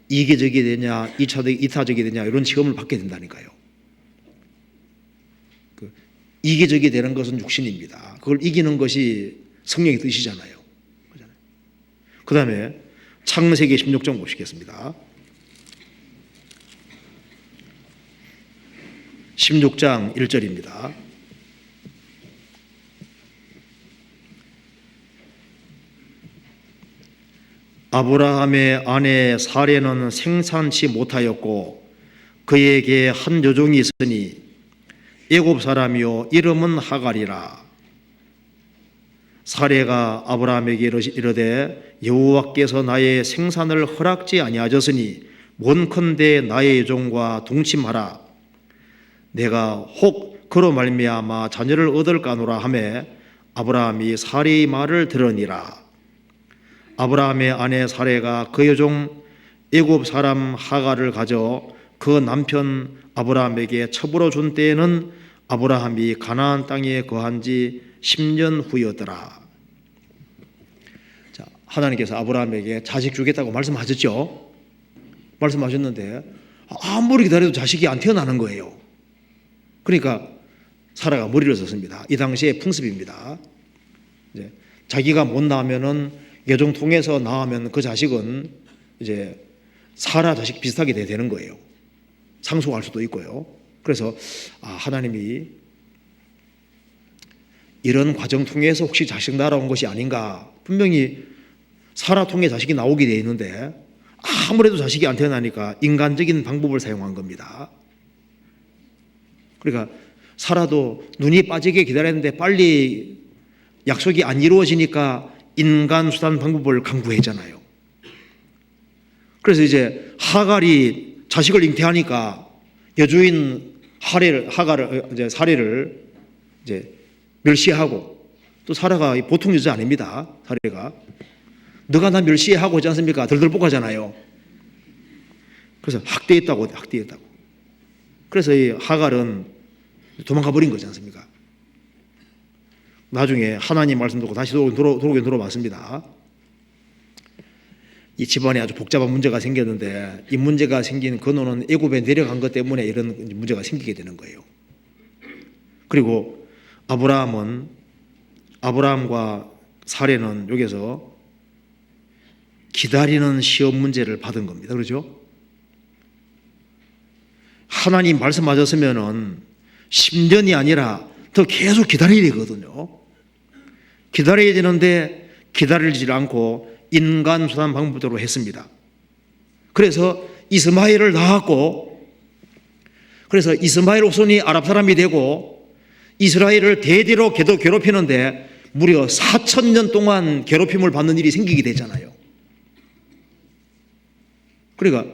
이기적이 되냐 이타적이 되냐 이런 시험을 받게 된다니까요. 그 이기적이 되는 것은 육신입니다. 그걸 이기는 것이 성령의 뜻이잖아요. 그 다음에 창세기 16장 보시겠습니다. 16장 1절입니다. 아브라함의 아내 사레는 생산치 못하였고 그에게 한 여종이 있으니 애굽 사람이요 이름은 하갈이라. 사레가 아브라함에게 이르되 여호와께서 나의 생산을 허락지 아니하셨으니 원컨대 나의 여종과 동침하라. 내가 혹 그로 말미암아 자녀를 얻을까노라 하매 아브라함이 사레의 말을 들으니라. 아브라함의 아내 사레가 그 여종 애굽 사람 하갈을 가져 그 남편 아브라함에게 첩으로 준 때에는 아브라함이 가나안 땅에 거한 지 10년 후였더라. 자, 하나님께서 아브라함에게 자식 주겠다고 말씀하셨죠? 말씀하셨는데 아무리 기다려도 자식이 안 태어나는 거예요. 그러니까 사라가 머리를 썼습니다. 이 당시의 풍습입니다. 이제 자기가 못 낳으면은 여종 통해서 낳으면 그 자식은 이제 사라 자식 비슷하게 되는 거예요. 상속할 수도 있고요. 그래서 하나님이 이런 과정 통해서 혹시 자식 날아온 것이 아닌가. 분명히 사라 통해 자식이 나오게 되어 있는데 아무래도 자식이 안 태어나니까 인간적인 방법을 사용한 겁니다. 그러니까 사라도 눈이 빠지게 기다렸는데 빨리 약속이 안 이루어지니까 인간 수단 방법을 강구했잖아요. 그래서 이제 하갈이 자식을 잉태하니까 여주인 사레를 이제 멸시하고, 또 사라가 보통 여자 아닙니다. 사레가 너가 나 멸시하고 하지 않습니까? 들들 볶아잖아요. 그래서 학대했다고. 그래서 이 하갈은 도망가 버린 거지 않습니까? 나중에 하나님 말씀 듣고 다시 돌아오긴 돌아왔습니다. 이 집안에 아주 복잡한 문제가 생겼는데 이 문제가 생긴 근원은 애굽에 내려간 것 때문에 이런 문제가 생기게 되는 거예요. 그리고 아브라함과 사레는 여기서 기다리는 시험 문제를 받은 겁니다. 그렇죠? 하나님 말씀하셨으면은 10년이 아니라 더 계속 기다려야 되거든요. 기다려야 되는데 기다리지 않고 인간 수단 방법대로 했습니다. 그래서 이스마엘을 낳았고, 그래서 이스마엘 후손이 아랍 사람이 되고 이스라엘을 대대로 괴롭히는데 무려 4,000년 동안 괴롭힘을 받는 일이 생기게 되잖아요. 그러니까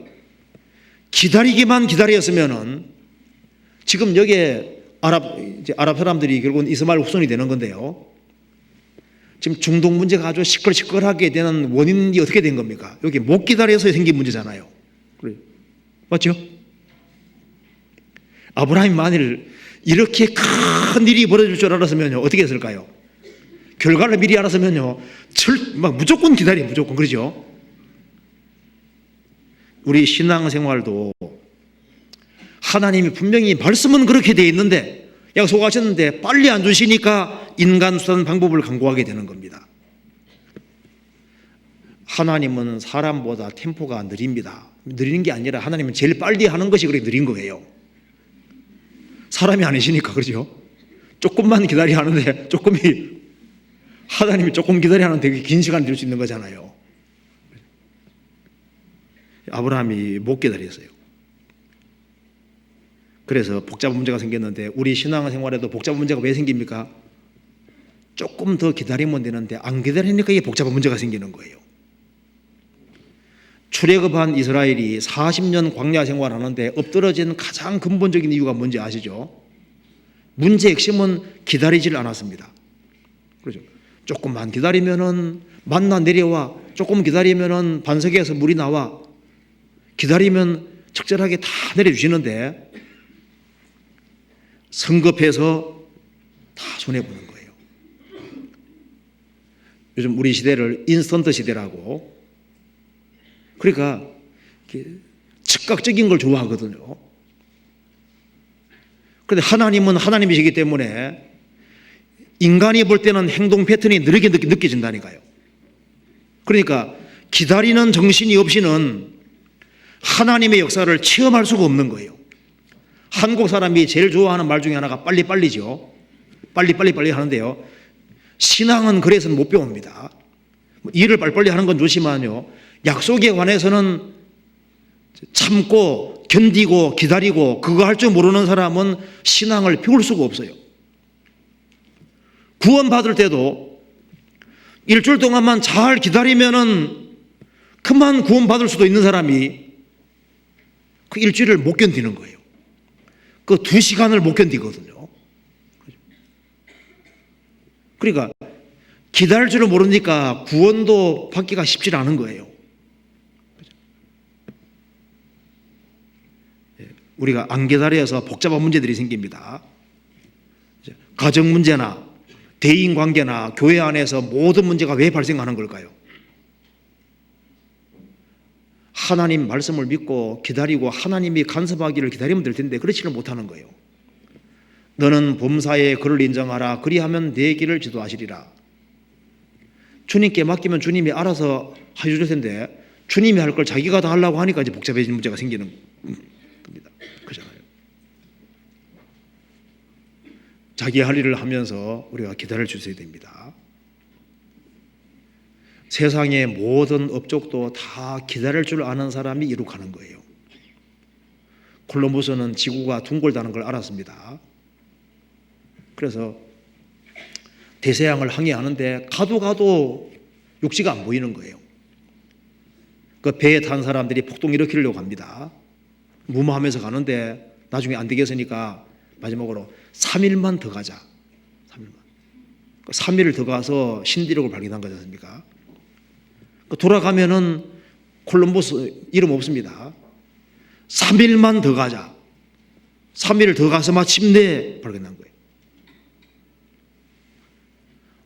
기다리기만 기다렸으면은 지금 여기에 아랍 사람들이 결국은 이스마엘 후손이 되는 건데요. 지금 중동 문제가 아주 시끌시끌하게 되는 원인이 어떻게 된 겁니까? 여기 못 기다려서 생긴 문제잖아요. 그래. 맞죠? 아브라함이 만일 이렇게 큰 일이 벌어질 줄 알았으면요, 어떻게 했을까요? 결과를 미리 알았으면요, 무조건 기다려, 무조건. 그러죠? 우리 신앙생활도 하나님이 분명히 말씀은 그렇게 돼 있는데, 약속하셨는데 빨리 안 주시니까 인간 수단 방법을 강구하게 되는 겁니다. 하나님은 사람보다 템포가 느립니다. 느리는 게 아니라 하나님은 제일 빨리 하는 것이 그렇게 느린 거예요. 사람이 아니시니까. 그렇죠? 조금만 기다려 하는데 하나님이 조금 기다려 하는데 되게 긴 시간 들 수 있는 거잖아요. 아브라함이 못 기다렸어요. 그래서 복잡한 문제가 생겼는데, 우리 신앙생활에도 복잡한 문제가 왜 생깁니까? 조금 더 기다리면 되는데 안 기다리니까 이게 복잡한 문제가 생기는 거예요. 출애굽한 이스라엘이 40년 광야 생활하는데 엎드러진 가장 근본적인 이유가 뭔지 아시죠? 문제의 핵심은 기다리질 않았습니다. 그렇죠? 조금만 기다리면은 만나 내려와, 조금 기다리면은 반석에서 물이 나와, 기다리면 적절하게 다 내려주시는데 성급해서 다 손해보는 거예요. 요즘 우리 시대를 인스턴트 시대라고, 그러니까 즉각적인 걸 좋아하거든요. 그런데 하나님은 하나님이시기 때문에 인간이 볼 때는 행동 패턴이 느리게 느껴진다니까요. 그러니까 기다리는 정신이 없이는 하나님의 역사를 체험할 수가 없는 거예요. 한국 사람이 제일 좋아하는 말 중에 하나가 빨리빨리죠. 빨리 하는데요, 신앙은 그래서 못 배웁니다. 일을 빨리빨리 하는 건 좋지만요, 약속에 관해서는 참고 견디고 기다리고 그거 할 줄 모르는 사람은 신앙을 배울 수가 없어요. 구원받을 때도 일주일 동안만 잘 기다리면은 그만 구원받을 수도 있는 사람이 그 일주일을 못 견디는 거예요. 그 2시간을 못 견디거든요. 그러니까 기다릴 줄을 모르니까 구원도 받기가 쉽지 않은 거예요. 우리가 안 기다려서 복잡한 문제들이 생깁니다. 가정 문제나 대인 관계나 교회 안에서 모든 문제가 왜 발생하는 걸까요? 하나님 말씀을 믿고 기다리고 하나님이 간섭하기를 기다리면 될 텐데 그렇지를 못하는 거예요. 너는 범사에 그를 인정하라. 그리하면 내 길을 지도하시리라. 주님께 맡기면 주님이 알아서 해줄 텐데 주님이 할 걸 자기가 다 하려고 하니까 이제 복잡해진 문제가 생기는 겁니다. 그렇잖아요. 자기 할 일을 하면서 우리가 기다릴 수 있어야 됩니다. 세상의 모든 업적도 다 기다릴 줄 아는 사람이 이룩하는 거예요. 콜럼버스는 지구가 둥글다는 걸 알았습니다. 그래서 대서양을 항해하는데 가도 육지가 안 보이는 거예요. 그 배에 탄 사람들이 폭동 일으키려고 합니다. 무모하면서 가는데 나중에 안 되겠으니까 마지막으로 3일만 더 가자. 3일만. 3일을 더 가서 신대륙을 발견한 거지 않습니까? 돌아가면은 콜럼버스 이름 없습니다. 3일만 더 가자. 3일을 더 가서 마침내 발견한 거예요.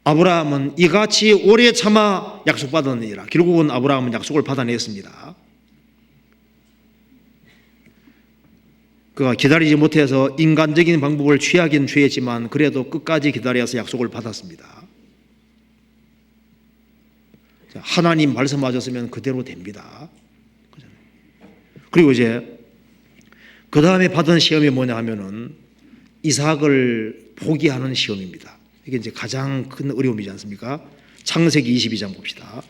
아브라함은 이같이 오래 참아 약속받았느니라. 결국은 아브라함은 약속을 받아냈습니다. 그가 기다리지 못해서 인간적인 방법을 취하긴 취했지만 그래도 끝까지 기다려서 약속을 받았습니다. 하나님 말씀하셨으면 그대로 됩니다. 그리고 이제 그 다음에 받은 시험이 뭐냐 하면은 이삭을 포기하는 시험입니다. 이게 이제 가장 큰 어려움이지 않습니까? 창세기 22장 봅시다.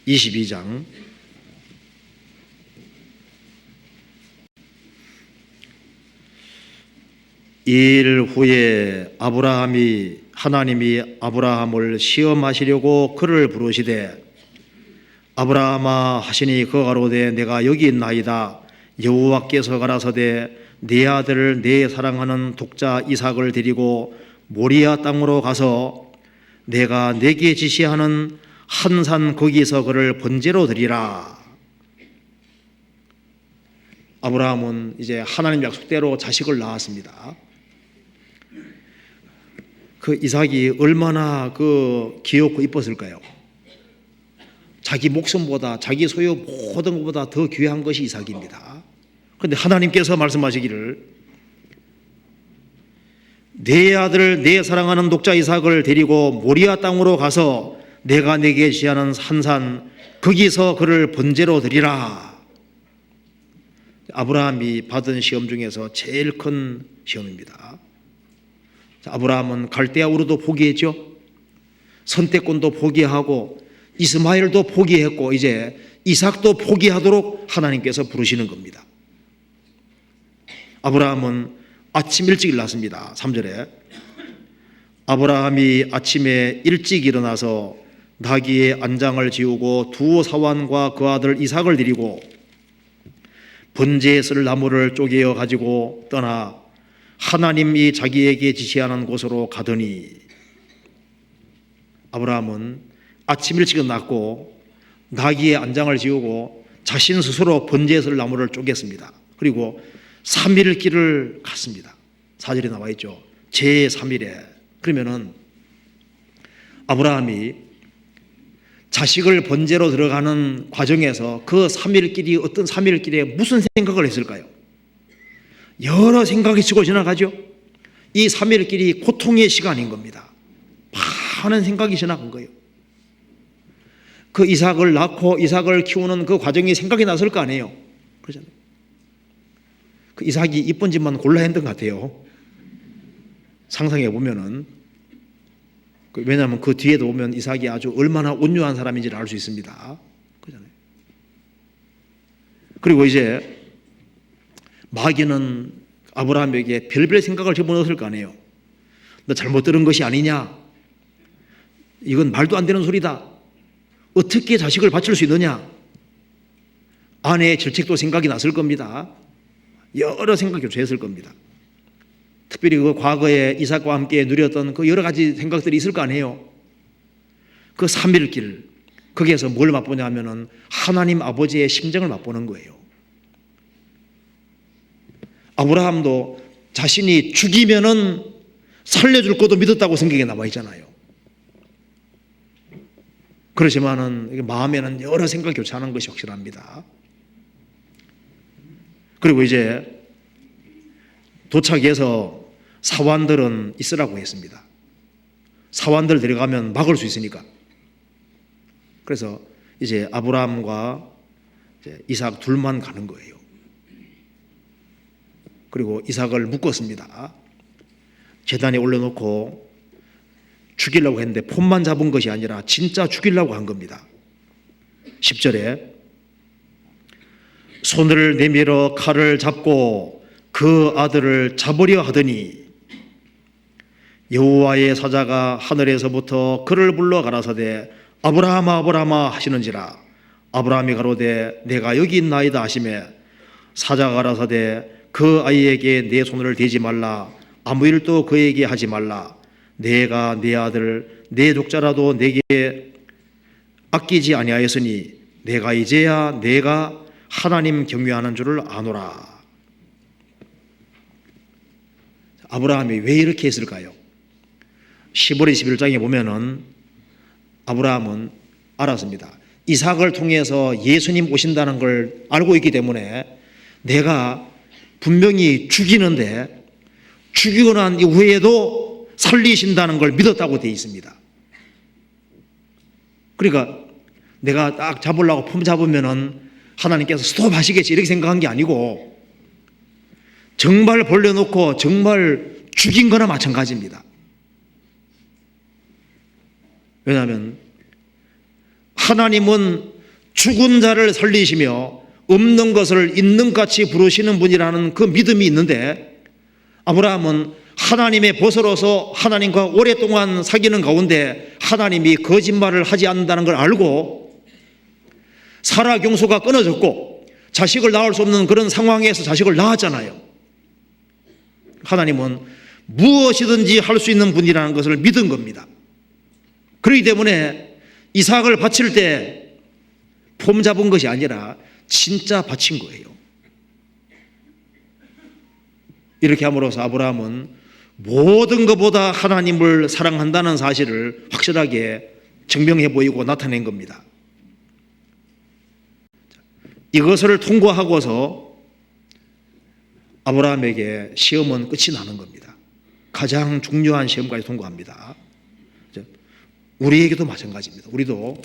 22장 2일 후에 하나님이 아브라함을 시험하시려고 그를 부르시되 아브라함아 하시니 그가 가로되 내가 여기 있나이다. 여호와께서 가라사대 내 아들 내 사랑하는 독자 이삭을 데리고 모리아 땅으로 가서 내가 내게 지시하는 한 산 거기서 그를 번제로 드리라. 아브라함은 이제 하나님 약속대로 자식을 낳았습니다. 그 이삭이 얼마나 귀엽고 이뻤을까요? 자기 목숨보다 자기 소유 모든 것보다 더 귀한 것이 이삭입니다. 그런데 하나님께서 말씀하시기를 내 아들 내 사랑하는 독자 이삭을 데리고 모리아 땅으로 가서 내가 내게 지시하는 한 산 거기서 그를 번제로 드리라. 아브라함이 받은 시험 중에서 제일 큰 시험입니다. 아브라함은 갈대아 우르도 포기했죠. 선택권도 포기하고 이스마엘도 포기했고 이제 이삭도 포기하도록 하나님께서 부르시는 겁니다. 아브라함은 아침 일찍 일어났습니다. 3절에 아브라함이 아침에 일찍 일어나서 나귀의 안장을 지우고 두 사환과 그 아들 이삭을 데리고 번제에 쓸 나무를 쪼개어 가지고 떠나 하나님이 자기에게 지시하는 곳으로 가더니 아브라함은 아침 일찍 일어났고 나귀의 안장을 지우고 자신 스스로 번제에 쓸 나무를 쪼갰습니다. 그리고 3일 길을 갔습니다. 4절에 나와 있죠. 제3일에. 그러면은 아브라함이 자식을 번제로 들어가는 과정에서 그 3일 길이 어떤 3일 길에 무슨 생각을 했을까요? 여러 생각이 치고 지나가죠. 이 3일 길이 고통의 시간인 겁니다. 많은 생각이 지나간 거예요. 그 이삭을 낳고 이삭을 키우는 그 과정이 생각이 났을 거 아니에요. 그러잖아요. 그 이삭이 이쁜 집만 골라 했던 것 같아요. 상상해 보면은. 왜냐하면 그 뒤에도 보면 이삭이 아주 얼마나 온유한 사람인지를 알 수 있습니다. 그러잖아요. 그리고 이제 마귀는 아브라함에게 별별 생각을 집어넣었을 거 아니에요. 너 잘못 들은 것이 아니냐? 이건 말도 안 되는 소리다. 어떻게 자식을 바칠 수 있느냐? 아내의 질책도 생각이 났을 겁니다. 여러 생각이 교차했을 겁니다. 특별히 그 과거에 이삭과 함께 누렸던 그 여러 가지 생각들이 있을 거 아니에요. 그 3일 길, 거기에서 뭘 맛보냐 하면은 하나님 아버지의 심정을 맛보는 거예요. 아브라함도 자신이 죽이면은 살려줄 것도 믿었다고 성경에 나와 있잖아요. 그렇지만은 마음에는 여러 생각이 교차하는 것이 확실합니다. 그리고 이제 도착해서 사환들은 있으라고 했습니다. 사환들 데려가면 막을 수 있으니까. 그래서 이제 아브라함과 이제 이삭 둘만 가는 거예요. 그리고 이삭을 묶었습니다. 제단에 올려놓고 죽이려고 했는데 폰만 잡은 것이 아니라 진짜 죽이려고 한 겁니다. 10절에 손을 내밀어 칼을 잡고 그 아들을 잡으려 하더니 여호와의 사자가 하늘에서부터 그를 불러 가라사대 아브라함아 아브라함아 하시는지라. 아브라함이 가로되 내가 여기 있나이다 하시매 사자가 가라사대 그 아이에게 내 손을 대지 말라. 아무 일도 그에게 하지 말라. 내가 내 아들 내 독자라도 내게 아끼지 아니하였으니 내가 이제야 내가 하나님 경외하는 줄을 아노라. 아브라함이 왜 이렇게 했을까요? 10월 21장에 보면은 아브라함은 알았습니다. 이삭을 통해서 예수님 오신다는 걸 알고 있기 때문에 내가 분명히 죽이는데 죽이고 난 이후에도 살리신다는 걸 믿었다고 되어 있습니다. 그러니까 내가 딱 잡으려고 폼 잡으면은 하나님께서 스톱하시겠지 이렇게 생각한 게 아니고 정말 벌려놓고 정말 죽인 거나 마찬가지입니다. 왜냐하면 하나님은 죽은 자를 살리시며 없는 것을 있는 같이 부르시는 분이라는 그 믿음이 있는데 아브라함은 하나님의 벗으로서 하나님과 오랫동안 사귀는 가운데 하나님이 거짓말을 하지 않는다는 걸 알고 사라 경수가 끊어졌고 자식을 낳을 수 없는 그런 상황에서 자식을 낳았잖아요. 하나님은 무엇이든지 할 수 있는 분이라는 것을 믿은 겁니다. 그렇기 때문에 이삭을 바칠 때 폼 잡은 것이 아니라 진짜 바친 거예요. 이렇게 함으로써 아브라함은 모든 것보다 하나님을 사랑한다는 사실을 확실하게 증명해 보이고 나타낸 겁니다. 이것을 통과하고서 아브라함에게 시험은 끝이 나는 겁니다. 가장 중요한 시험까지 통과합니다. 우리에게도 마찬가지입니다. 우리도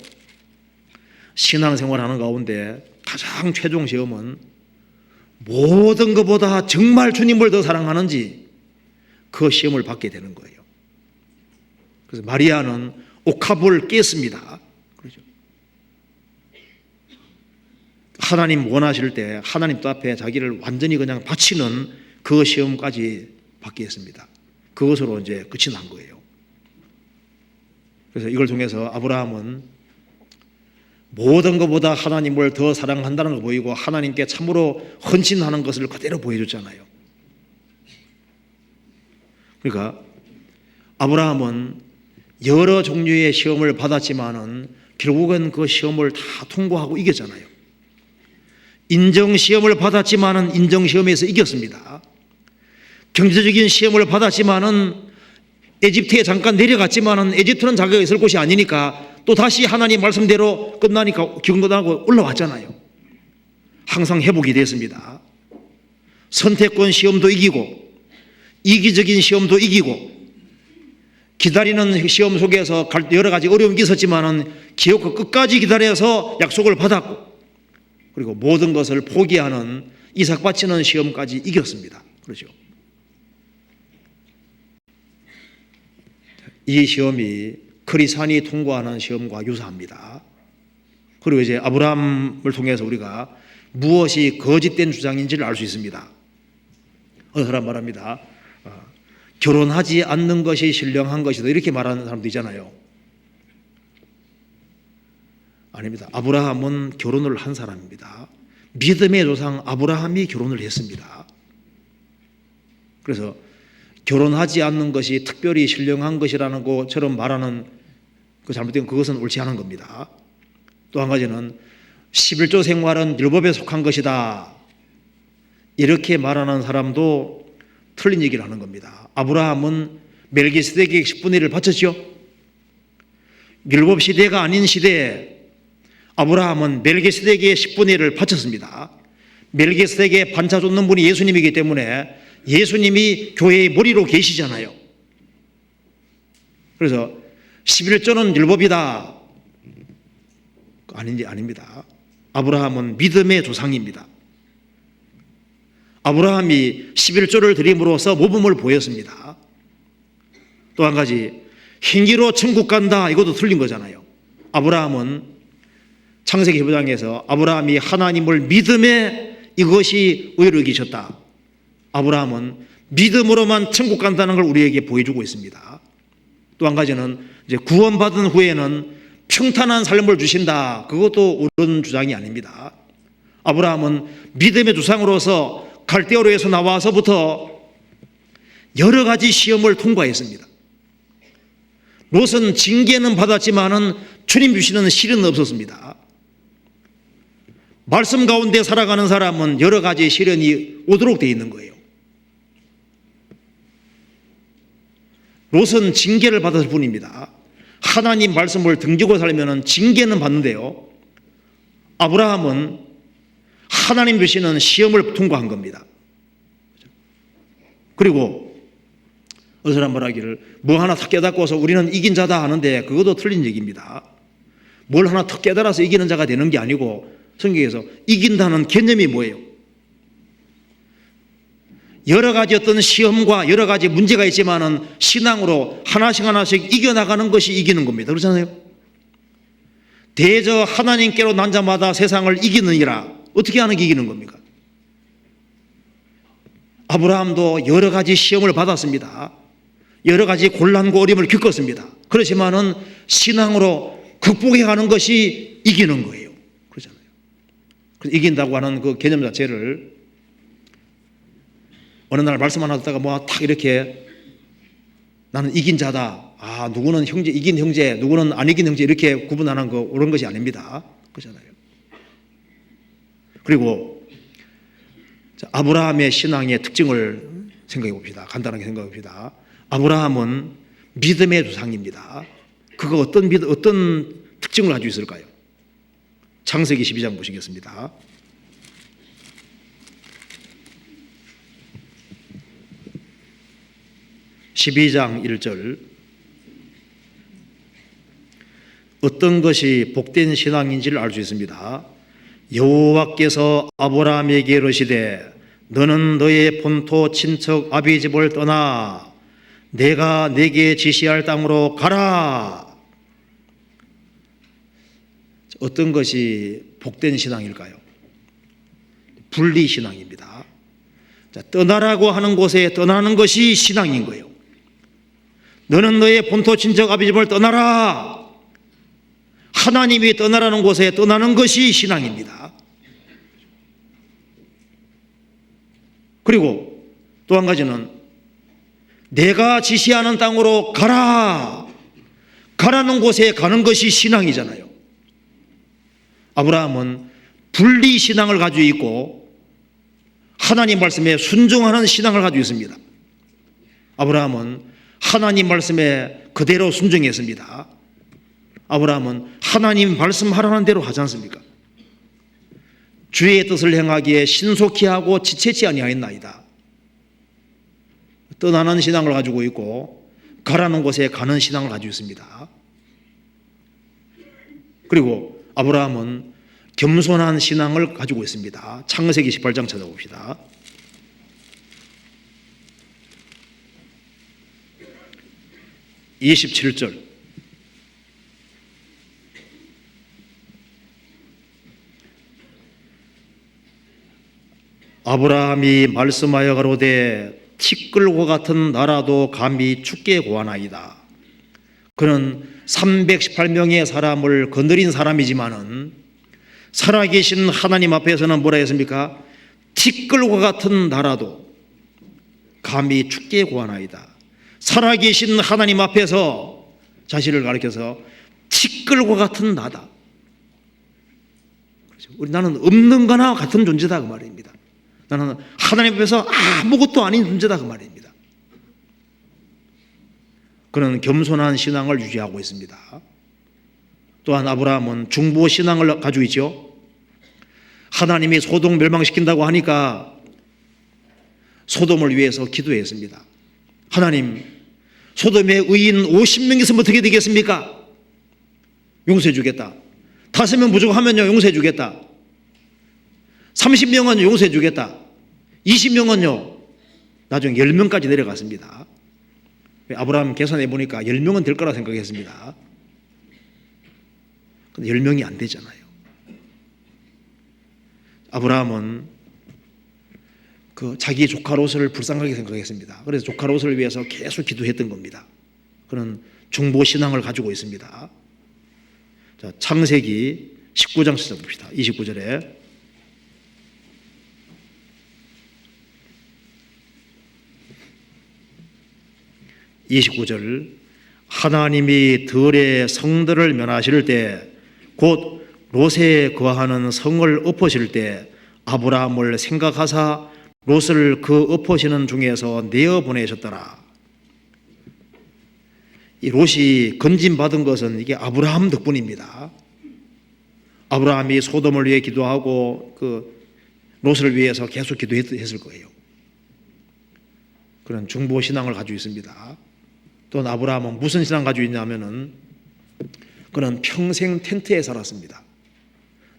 신앙생활하는 가운데 가장 최종 시험은 모든 것보다 정말 주님을 더 사랑하는지 그 시험을 받게 되는 거예요. 그래서 마리아는 옥합을 깼습니다. 그렇죠? 하나님 원하실 때 하나님 앞에 자기를 완전히 그냥 바치는 그 시험까지 받게 했습니다. 그것으로 이제 끝이 난 거예요. 그래서 이걸 통해서 아브라함은 모든 것보다 하나님을 더 사랑한다는 거 보이고 하나님께 참으로 헌신하는 것을 그대로 보여줬잖아요. 그러니까 아브라함은 여러 종류의 시험을 받았지만은 결국은 그 시험을 다 통과하고 이겼잖아요. 인정시험을 받았지만은 인정시험에서 이겼습니다. 경제적인 시험을 받았지만은 에집트에 잠깐 내려갔지만은 에집트는 자기가 있을 곳이 아니니까 또 다시 하나님 말씀대로 끝나니까 경건하고 올라왔잖아요. 항상 회복이 됐습니다. 선택권 시험도 이기고 이기적인 시험도 이기고 기다리는 시험 속에서 여러 가지 어려움이 있었지만은 기어코 끝까지 기다려서 약속을 받았고 그리고 모든 것을 포기하는 이삭 바치는 시험까지 이겼습니다. 그렇죠? 이 시험이 크리산이 통과하는 시험과 유사합니다. 그리고 이제 아브라함을 통해서 우리가 무엇이 거짓된 주장인지를 알 수 있습니다. 어느 사람 말합니다. 결혼하지 않는 것이 신령한 것이다 이렇게 말하는 사람도 있잖아요. 아닙니다. 아브라함은 결혼을 한 사람입니다. 믿음의 조상 아브라함이 결혼을 했습니다. 그래서 결혼하지 않는 것이 특별히 신령한 것이라는 것처럼 말하는 그 잘못된 그것은 옳지 않은 겁니다. 또 한 가지는 11조 생활은 율법에 속한 것이다 이렇게 말하는 사람도 틀린 얘기를 하는 겁니다. 아브라함은 멜기세덱에게 10분의 1을 바쳤죠. 율법 시대가 아닌 시대에 아브라함은 멜기세덱에게 10분의 1을 바쳤습니다. 멜기세덱에 반차 줬는 분이 예수님이기 때문에 예수님이 교회의 머리로 계시잖아요. 그래서 11조는 율법이다. 아닙니다. 아브라함은 믿음의 조상입니다. 아브라함이 11조를 드림으로써 모범을 보였습니다. 또 한 가지 행위로 천국 간다 이것도 틀린 거잖아요. 아브라함은 창세기 15장에서 아브라함이 하나님을 믿음에 이것이 의로 여기셨다. 아브라함은 믿음으로만 천국 간다는 걸 우리에게 보여주고 있습니다. 또 한 가지는 이제 구원받은 후에는 평탄한 삶을 주신다. 그것도 옳은 주장이 아닙니다. 아브라함은 믿음의 조상으로서 갈대아우르에서 나와서부터 여러 가지 시험을 통과했습니다. 롯은 징계는 받았지만은 주님 주시는 실은 없었습니다. 말씀 가운데 살아가는 사람은 여러 가지 시련이 오도록 되어 있는 거예요. 롯은 징계를 받았을 뿐입니다. 하나님 말씀을 등지고 살면 징계는 받는데요. 아브라함은 하나님 주시는 시험을 통과한 겁니다. 그리고 어느 사람 말하기를 뭐 하나 더 깨닫고서 우리는 이긴 자다 하는데 그것도 틀린 얘기입니다. 뭘 하나 더 깨달아서 이기는 자가 되는 게 아니고 성경에서 이긴다는 개념이 뭐예요? 여러 가지 어떤 시험과 여러 가지 문제가 있지만은 신앙으로 하나씩 이겨나가는 것이 이기는 겁니다. 그렇잖아요? 대저 하나님께로 난 자마다 세상을 이기느니라. 어떻게 하는 게 이기는 겁니까? 아브라함도 여러 가지 시험을 받았습니다. 여러 가지 곤란과 어려움을 겪었습니다. 그렇지만은 신앙으로 극복해 가는 것이 이기는 거예요. 그렇잖아요. 그래서 이긴다고 하는 그 개념 자체를 어느 날 말씀 하나 듣다가 뭐 탁 이렇게 나는 이긴 자다. 아, 누구는 형제, 이긴 형제, 누구는 안 이긴 형제 이렇게 구분하는 거 그런 것이 아닙니다. 그렇잖아요. 그리고 아브라함의 신앙의 특징을 생각해 봅시다. 간단하게 생각해 봅시다. 아브라함은 믿음의 조상입니다. 그가 어떤 특징을 가지고 있을까요? 창세기 12장 보시겠습니다. (12장 1절) 어떤 것이 복된 신앙인지를 알 수 있습니다. 여호와께서 아브라함에게 이르시되 너는 너의 본토 친척 아비 집을 떠나 내가 네게 지시할 땅으로 가라. 어떤 것이 복된 신앙일까요? 분리신앙입니다. 떠나라고 하는 곳에 떠나는 것이 신앙인 거예요. 너는 너의 본토 친척 아비 집을 떠나라. 하나님이 떠나라는 곳에 떠나는 것이 신앙입니다. 그리고 또 한 가지는 내가 지시하는 땅으로 가라. 가라는 곳에 가는 것이 신앙이잖아요. 아브라함은 분리신앙을 가지고 있고 하나님 말씀에 순종하는 신앙을 가지고 있습니다. 아브라함은 하나님 말씀에 그대로 순종했습니다. 아브라함은 하나님 말씀하라는 대로 하지 않습니까? 주의 뜻을 행하기에 신속히 하고 지체치 아니하였나이다. 떠나는 신앙을 가지고 있고 가라는 곳에 가는 신앙을 가지고 있습니다. 그리고 아브라함은 겸손한 신앙을 가지고 있습니다. 창세기 18장 찾아봅시다. (27절) 아브라함이 말씀하여 가로되 티끌과 같은 나라도 감히 죽게 구하나이다. 그는 318명의 사람을 건드린 사람이지만은 살아계신 하나님 앞에서는 뭐라 했습니까? 티끌과 같은 나라도 감히 죽게 구하나이다. 살아계신 하나님 앞에서 자신을 가리켜서 티끌과 같은 나다. 우리 나는 없는 거나 같은 존재다 그 말입니다. 나는 하나님 앞에서 아무것도 아닌 존재다 그 말입니다. 그는 겸손한 신앙을 유지하고 있습니다. 또한 아브라함은 중보 신앙을 가지고 있죠. 하나님이 소돔 멸망시킨다고 하니까 소돔을 위해서 기도했습니다. 하나님, 소돔에 의인 50명 있으면 어떻게 되겠습니까? 용서해 주겠다. 5명 부족하면요 용서해 주겠다. 30명은 용서해 주겠다. 20명은요 나중에 10명까지 내려갔습니다. 아브라함 계산해 보니까 10명은 될 거라 생각했습니다. 근데 10명이 안 되잖아요. 아브라함은 그 자기 조카 롯을 불쌍하게 생각했습니다. 그래서 조카 롯을 위해서 계속 기도했던 겁니다. 그는 중보 신앙을 가지고 있습니다. 자, 창세기 19장 찾아봅시다. 29절에 (29절) 하나님이 들의 성들을 멸하실 때 곧 롯에 거하는 성을 엎으실 때 아브라함을 생각하사 롯을 그 엎으시는 중에서 내어 보내셨더라. 이 롯이 건진받은 것은 이게 아브라함 덕분입니다. 아브라함이 소돔을 위해 기도하고 그 롯을 위해서 계속 기도했을 거예요. 그런 중보 신앙을 가지고 있습니다. 또 아브라함은 무슨 신앙 가지고 있냐면은 그는 평생 텐트에 살았습니다.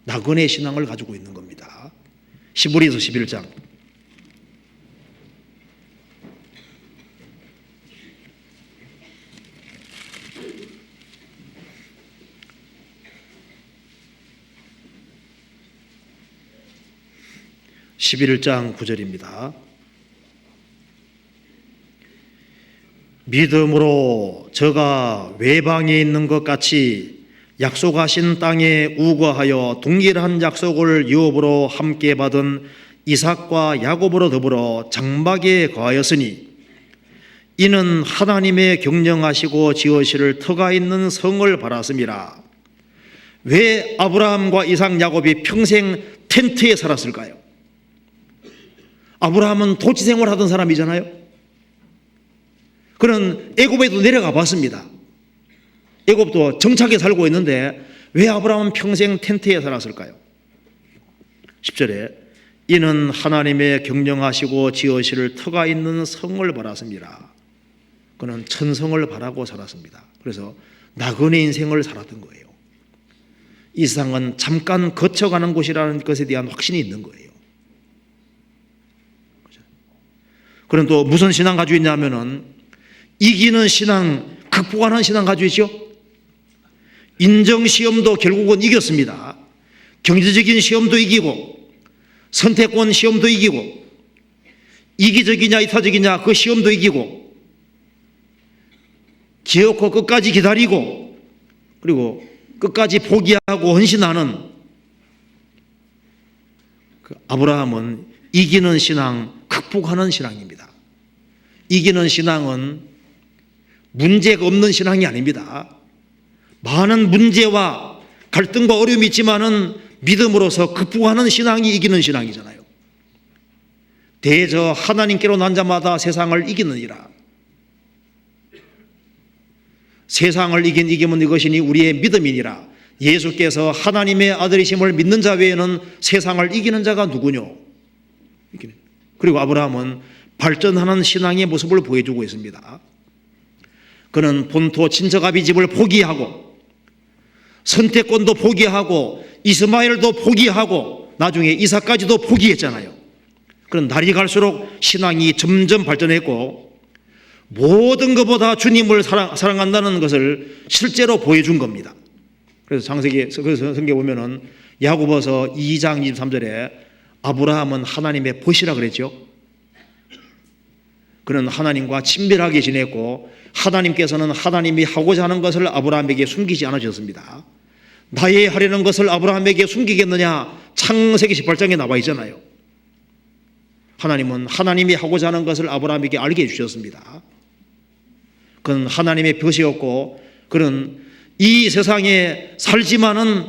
나그네 신앙을 가지고 있는 겁니다. 히브리서 11장 11장 9절입니다. 믿음으로 저가 외방에 있는 것 같이 약속하신 땅에 우거하여 동일한 약속을 유업으로 함께 받은 이삭과 야곱으로 더불어 장막에 거하였으니 이는 하나님의 경영하시고 지으실 터가 있는 성을 바랐음이라. 왜 아브라함과 이삭, 야곱이 평생 텐트에 살았을까요? 아브라함은 도치 생활하던 사람이잖아요. 그는 애굽에도 내려가 봤습니다. 애굽도 정착에 살고 있는데 왜 아브라함은 평생 텐트에 살았을까요? 10절에 이는 하나님의 경영하시고 지으실 터가 있는 성을 바랐습니다. 그는 천성을 바라고 살았습니다. 그래서 나그네 인생을 살았던 거예요. 이 세상은 잠깐 거쳐가는 곳이라는 것에 대한 확신이 있는 거예요. 그럼 또 무슨 신앙 가지고 있냐면은 이기는 신앙, 극복하는 신앙 가지고 있죠. 인정시험도 결국은 이겼습니다. 경제적인 시험도 이기고 선택권 시험도 이기고 이기적이냐 이타적이냐 그 시험도 이기고 기어코 끝까지 기다리고 그리고 끝까지 포기하고 헌신하는 그 아브라함은 이기는 신앙, 극복하는 신앙입니다. 이기는 신앙은 문제가 없는 신앙이 아닙니다. 많은 문제와 갈등과 어려움이 있지만은 믿음으로서 극복하는 신앙이 이기는 신앙이잖아요. 대저 하나님께로 난 자마다 세상을 이기느니라. 세상을 이기면 이것이니 우리의 믿음이니라. 예수께서 하나님의 아들이심을 믿는 자 외에는 세상을 이기는 자가 누구뇨? 그리고 아브라함은 발전하는 신앙의 모습을 보여주고 있습니다. 그는 본토 친척 아비 집을 포기하고 선택권도 포기하고 이스마엘도 포기하고 나중에 이삭까지도 포기했잖아요. 그런 날이 갈수록 신앙이 점점 발전했고 모든 것보다 주님을 사랑한다는 것을 실제로 보여준 겁니다. 그래서 성경에 보면은 야고보서 2장 23절에 아브라함은 하나님의 벗이라 그랬죠. 그는 하나님과 친밀하게 지냈고 하나님께서는 하나님이 하고자 하는 것을 아브라함에게 숨기지 않으셨습니다. 나의 하려는 것을 아브라함에게 숨기겠느냐? 창세기 18장에 나와 있잖아요. 하나님은 하나님이 하고자 하는 것을 아브라함에게 알게 해주셨습니다. 그는 하나님의 벗이었고 그는 이 세상에 살지만은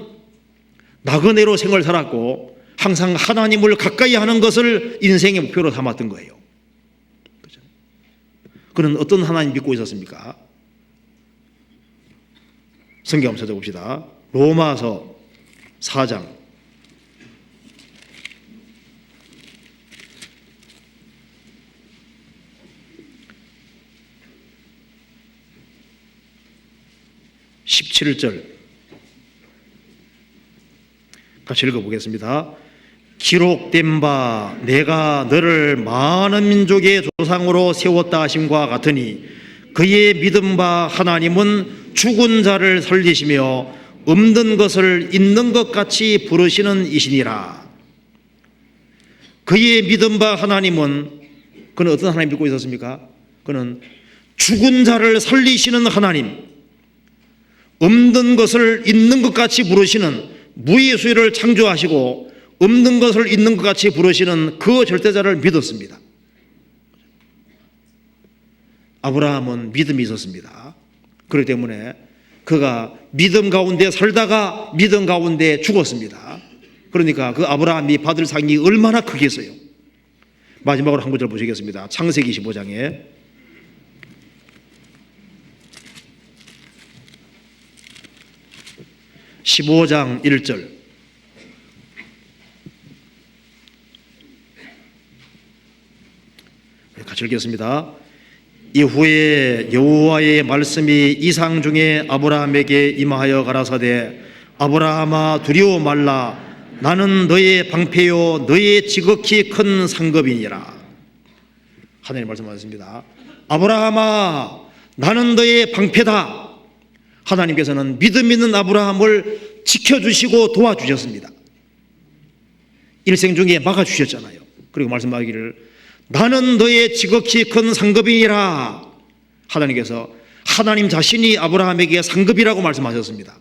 나그네로 생을 살았고 항상 하나님을 가까이 하는 것을 인생의 목표로 삼았던 거예요. 그는 어떤 하나님 믿고 있었습니까? 성경 한번 찾아봅시다. 로마서 4장 17절 같이 읽어보겠습니다. 기록된 바 내가 너를 많은 민족의 조상으로 세웠다 하심과 같으니 그의 믿은 바 하나님은 죽은 자를 살리시며 없는 것을 있는 것 같이 부르시는 이시니라. 그의 믿은 바 하나님은 그는 어떤 하나님 믿고 있었습니까? 그는 죽은 자를 살리시는 하나님, 없는 것을 있는 것 같이 부르시는 무예수를 창조하시고 없는 것을 있는 것 같이 부르시는 그 절대자를 믿었습니다. 아브라함은 믿음이 있었습니다. 그렇기 때문에 그가 믿음 가운데 살다가 믿음 가운데 죽었습니다. 그러니까 그 아브라함이 받을 상이 얼마나 크겠어요. 마지막으로 한 구절 보시겠습니다. 창세기 25장에 15장 1절 같이 읽겠습니다. 이후에 여호와의 말씀이 이상 중에 아브라함에게 임하여 가라사대 아브라함아 두려워 말라 나는 너의 방패요 너의 지극히 큰 상급이니라. 하나님 말씀하셨습니다. 아브라함아 나는 너의 방패다. 하나님께서는 믿음 있는 아브라함을 지켜주시고 도와주셨습니다. 일생 중에 막아주셨잖아요. 그리고 말씀하기를 나는 너의 지극히 큰 상급이니라. 하나님께서 하나님 자신이 아브라함에게 상급이라고 말씀하셨습니다.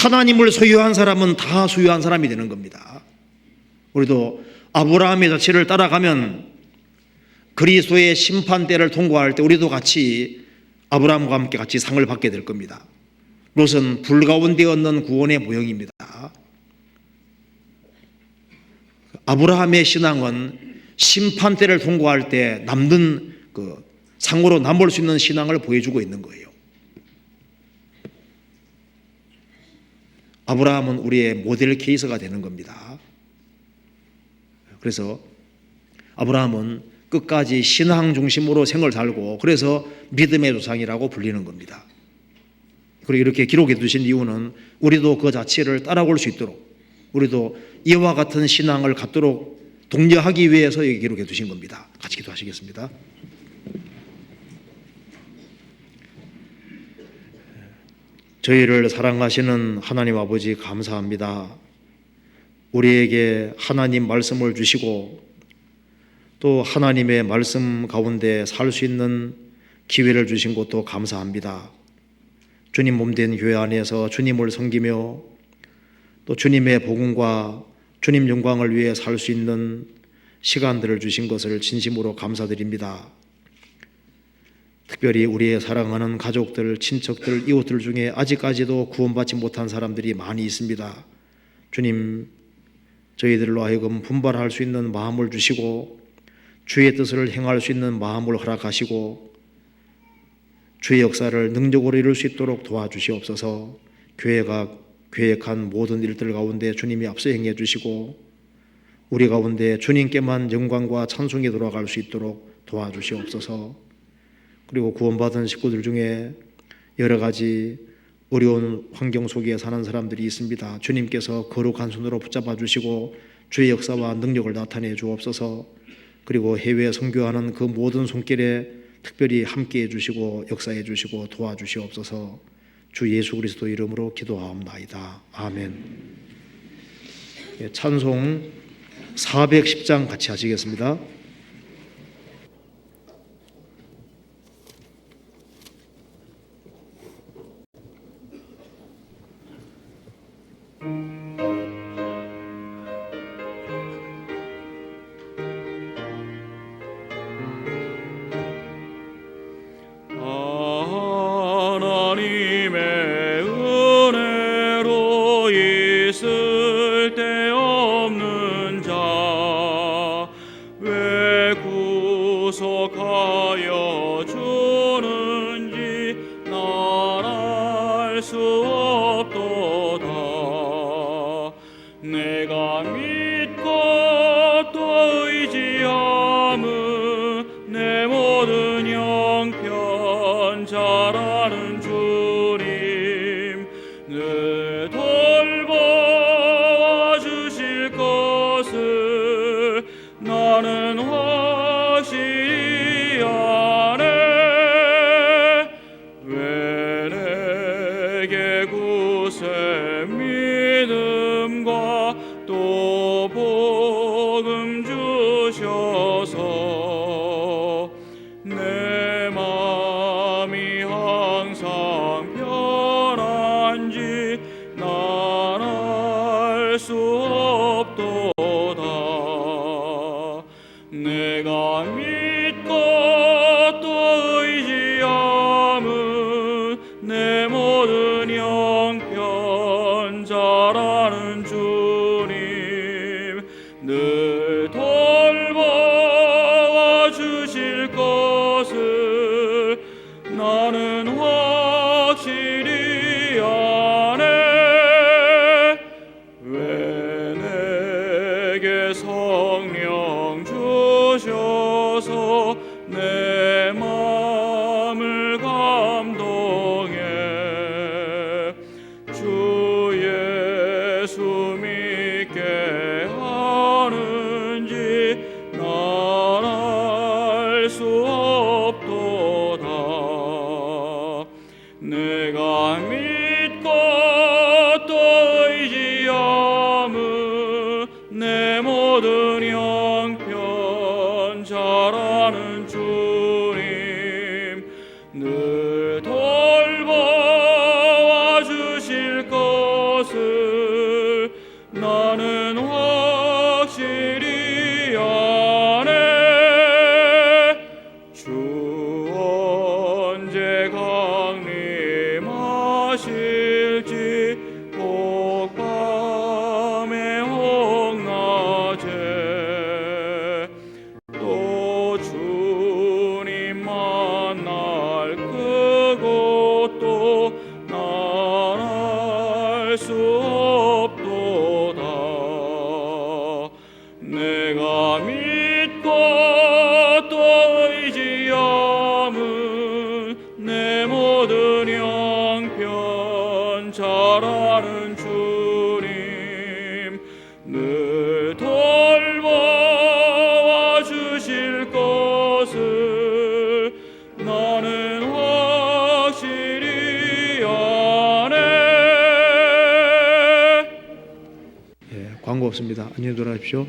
하나님을 소유한 사람은 다 소유한 사람이 되는 겁니다. 우리도 아브라함의 자취를 따라가면 그리스도의 심판대를 통과할 때 우리도 같이 아브라함과 함께 같이 상을 받게 될 겁니다. 그것은 불 가운데 얻는 구원의 모형입니다. 아브라함의 신앙은 심판대를 통과할 때 남는 그 상으로 남을 수 있는 신앙을 보여주고 있는 거예요. 아브라함은 우리의 모델 케이스가 되는 겁니다. 그래서 아브라함은 끝까지 신앙 중심으로 생을 살고 그래서 믿음의 조상이라고 불리는 겁니다. 그리고 이렇게 기록해 두신 이유는 우리도 그 자취를 따라올 수 있도록 우리도 이와 같은 신앙을 갖도록 독려하기 위해서 여기 기록해 두신 겁니다. 같이 기도하시겠습니다. 저희를 사랑하시는 하나님 아버지 감사합니다. 우리에게 하나님 말씀을 주시고 또 하나님의 말씀 가운데 살 수 있는 기회를 주신 것도 감사합니다. 주님 몸된 교회 안에서 주님을 섬기며 또 주님의 복음과 주님 영광을 위해 살 수 있는 시간들을 주신 것을 진심으로 감사드립니다. 특별히 우리의 사랑하는 가족들, 친척들, 이웃들 중에 아직까지도 구원받지 못한 사람들이 많이 있습니다. 주님, 저희들로 하여금 분발할 수 있는 마음을 주시고 주의 뜻을 행할 수 있는 마음을 허락하시고 주의 역사를 능력으로 이룰 수 있도록 도와주시옵소서. 교회가 계획한 모든 일들 가운데 주님이 앞서 행해 주시고 우리 가운데 주님께만 영광과 찬송이 돌아갈 수 있도록 도와주시옵소서. 그리고 구원받은 식구들 중에 여러 가지 어려운 환경 속에 사는 사람들이 있습니다. 주님께서 거룩한 손으로 붙잡아 주시고 주의 역사와 능력을 나타내 주옵소서. 그리고 해외 선교하는 그 모든 손길에 특별히 함께해 주시고 역사해 주시고 도와주시옵소서. 주 예수 그리스도 이름으로 기도하옵나이다. 아멘. 찬송 410장 같이 하시겠습니다. 늘 돌보아 주실 것 또 의지함은 내 모든 형편 잘 아는 주님 늘 돌보아 주실 것을 나는 확실히 아네. 광고 없습니다. 안녕히 돌아가십시오.